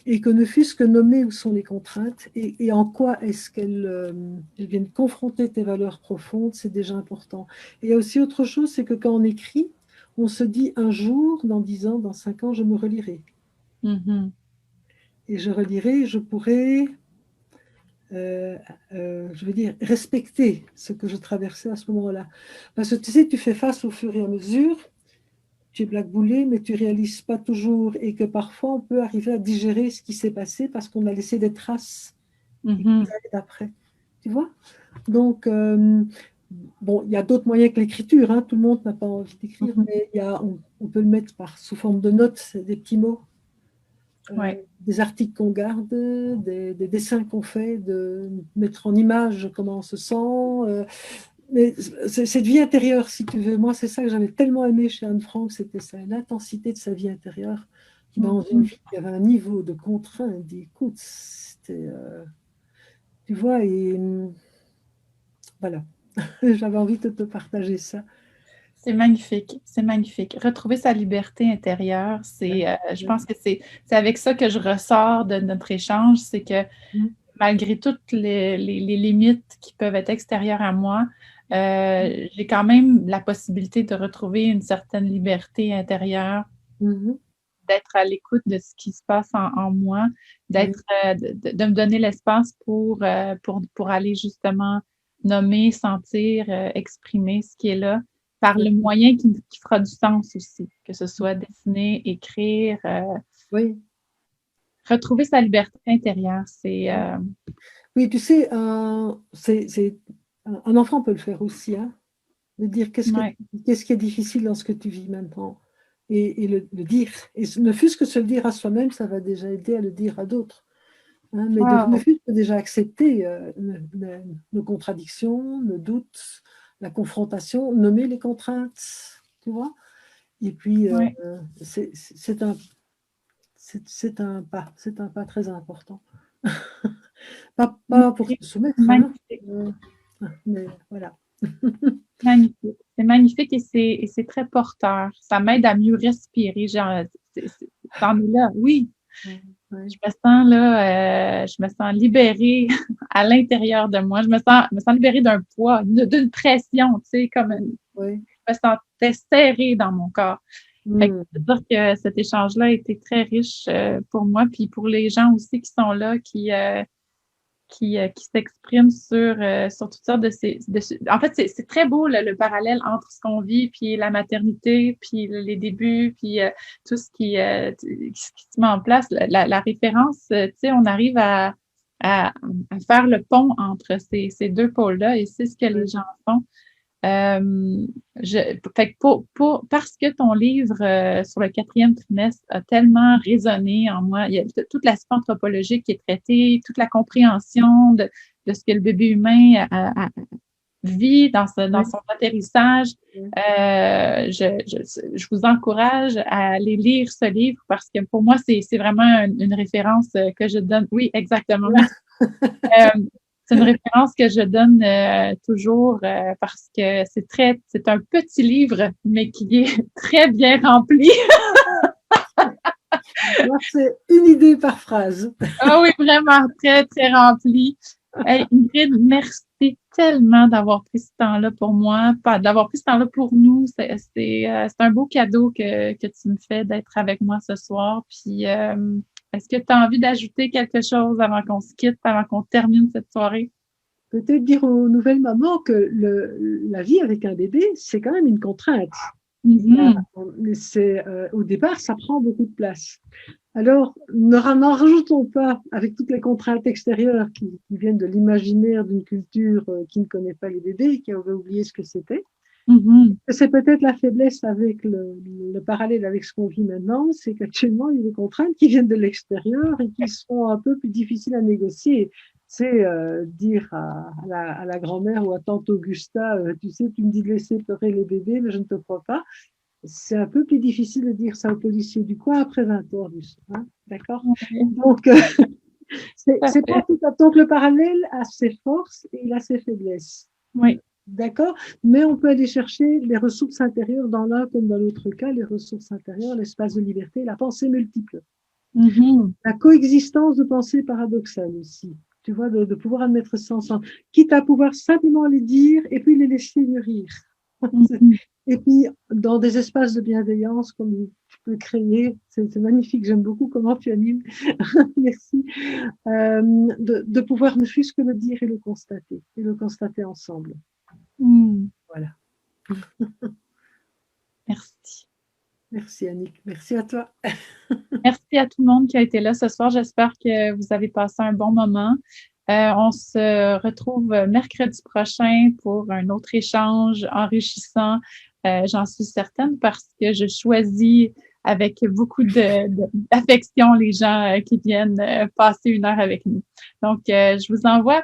Et que ne fût-ce que nommer où sont les contraintes et en quoi est-ce qu'elles viennent confronter tes valeurs profondes, c'est déjà important. Et il y a aussi autre chose, c'est que quand on écrit, on se dit un jour, dans 10 ans, dans 5 ans, je me relirai. Et je relirai, je pourrai, je veux dire, respecter ce que je traversais à ce moment-là. Parce que tu sais, tu fais face au fur et à mesure, tu es blackboulé, mais tu ne réalises pas toujours et que parfois on peut arriver à digérer ce qui s'est passé parce qu'on a laissé des traces d'après. Tu vois? Donc, bon, il y a d'autres moyens que l'écriture, hein. Tout le monde n'a pas envie d'écrire, mais on peut le mettre sous forme de notes, des petits mots, des articles qu'on garde, des dessins qu'on fait, de mettre en image comment on se sent. Mais cette vie intérieure, si tu veux, moi, c'est ça que j'avais tellement aimé chez Anne Frank, c'était ça, l'intensité de sa vie intérieure, dans une vie qui avait un niveau de contrainte, d'écoute, c'était, tu vois, et voilà, j'avais envie de te partager ça. C'est magnifique, c'est magnifique. Retrouver sa liberté intérieure, je pense que c'est avec ça que je ressors de notre échange, c'est que malgré toutes les limites qui peuvent être extérieures à moi, j'ai quand même la possibilité de retrouver une certaine liberté intérieure, d'être à l'écoute de ce qui se passe en moi, de me donner l'espace pour aller justement nommer, sentir, exprimer ce qui est là, par le moyen qui fera du sens aussi, que ce soit dessiner, écrire, retrouver sa liberté intérieure, c'est... Oui, tu sais, un enfant peut le faire aussi, hein, de dire qu'est-ce qui est difficile dans ce que tu vis maintenant, et le dire. Et ne fût-ce que se le dire à soi-même, ça va déjà aider à le dire à d'autres. hein, mais Wow. ne fût-ce que déjà accepter nos contradictions, nos doutes, la confrontation, nommer les contraintes, tu vois. Et puis, Ouais. c'est un pas très important. Pas pour se soumettre, hein, Magnifique. mais voilà. Magnifique. C'est magnifique et c'est très porteur. Ça m'aide à mieux respirer. Genre, t'en es là. Oui. Ouais. Je me sens libérée à l'intérieur de moi. Je me sens libérée d'un poids, d'une pression, tu sais, Ouais. je me sentais serrée dans mon corps. Fait que Mm. je veux dire que cet échange-là a été très riche pour moi, puis pour les gens aussi qui sont là, qui s'expriment sur toutes sortes En fait, c'est très beau le parallèle entre ce qu'on vit, puis la maternité, puis les débuts, puis tout ce qui se met en place. La référence, tu sais, on arrive à faire le pont entre ces deux pôles-là, et c'est ce que les Ouais. gens font. Fait que parce que ton livre sur le 4e trimestre a tellement résonné en moi, il y a toute l'aspect anthropologique qui est traité, toute la compréhension de ce que le bébé humain vit dans Ouais. son atterrissage. Ouais. Je vous encourage à aller lire ce livre parce que pour moi, c'est vraiment une référence que je donne. Oui, exactement. Merci. C'est une référence que je donne toujours parce que c'est un petit livre, mais qui est très bien rempli. Moi, c'est une idée par phrase. Ah oui, vraiment très, très rempli. Hey, Ingrid, merci tellement d'avoir pris ce temps-là pour moi, d'avoir pris ce temps-là pour nous. C'est un beau cadeau que tu me fais d'être avec moi ce soir. Puis, est-ce que tu as envie d'ajouter quelque chose avant qu'on se quitte, avant qu'on termine cette soirée? Peut-être dire aux nouvelles mamans que la vie avec un bébé, c'est quand même une contrainte. Mm-hmm. Au départ, ça prend beaucoup de place. Alors, n'en rajoutons pas avec toutes les contraintes extérieures qui viennent de l'imaginaire d'une culture qui ne connaît pas les bébés, qui avait oublié ce que c'était. Mm-hmm. C'est peut-être la faiblesse avec le parallèle avec ce qu'on vit maintenant, c'est qu'actuellement, il y a des contraintes qui viennent de l'extérieur et qui sont un peu plus difficiles à négocier. C'est dire à la grand-mère ou à tante Augusta, tu sais, tu me dis de laisser pleurer les bébés, mais je ne te crois pas. C'est un peu plus difficile de dire ça aux policiers du coin après 20 ans, hein, d'accord? Oui, Donc, tout à c'est pas fait. tout à donc le parallèle a ses forces et il a ses faiblesses. Oui. D'accord? Mais on peut aller chercher les ressources intérieures dans l'un comme dans l'autre cas, les ressources intérieures, l'espace de liberté, la pensée multiple. Mm-hmm. La coexistence de pensées paradoxales aussi. Tu vois, de pouvoir admettre ça ensemble. Quitte à pouvoir simplement les dire et puis les laisser mûrir. Mm-hmm. Et puis, dans des espaces de bienveillance, comme tu peux créer, c'est magnifique, j'aime beaucoup comment tu animes, merci, de pouvoir ne fût-ce que le dire et le constater ensemble. Mm. Voilà. Merci. Merci Annick, merci à toi. Merci à tout le monde qui a été là ce soir. J'espère que vous avez passé un bon moment. On se retrouve mercredi prochain pour un autre échange enrichissant. J'en suis certaine parce que je choisis avec beaucoup d'affection les gens qui viennent passer une heure avec nous. Donc, je vous envoie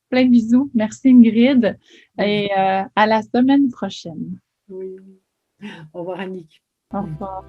plein de bisous. Merci Ingrid et à la semaine prochaine. Oui. Au revoir Annick. Au revoir.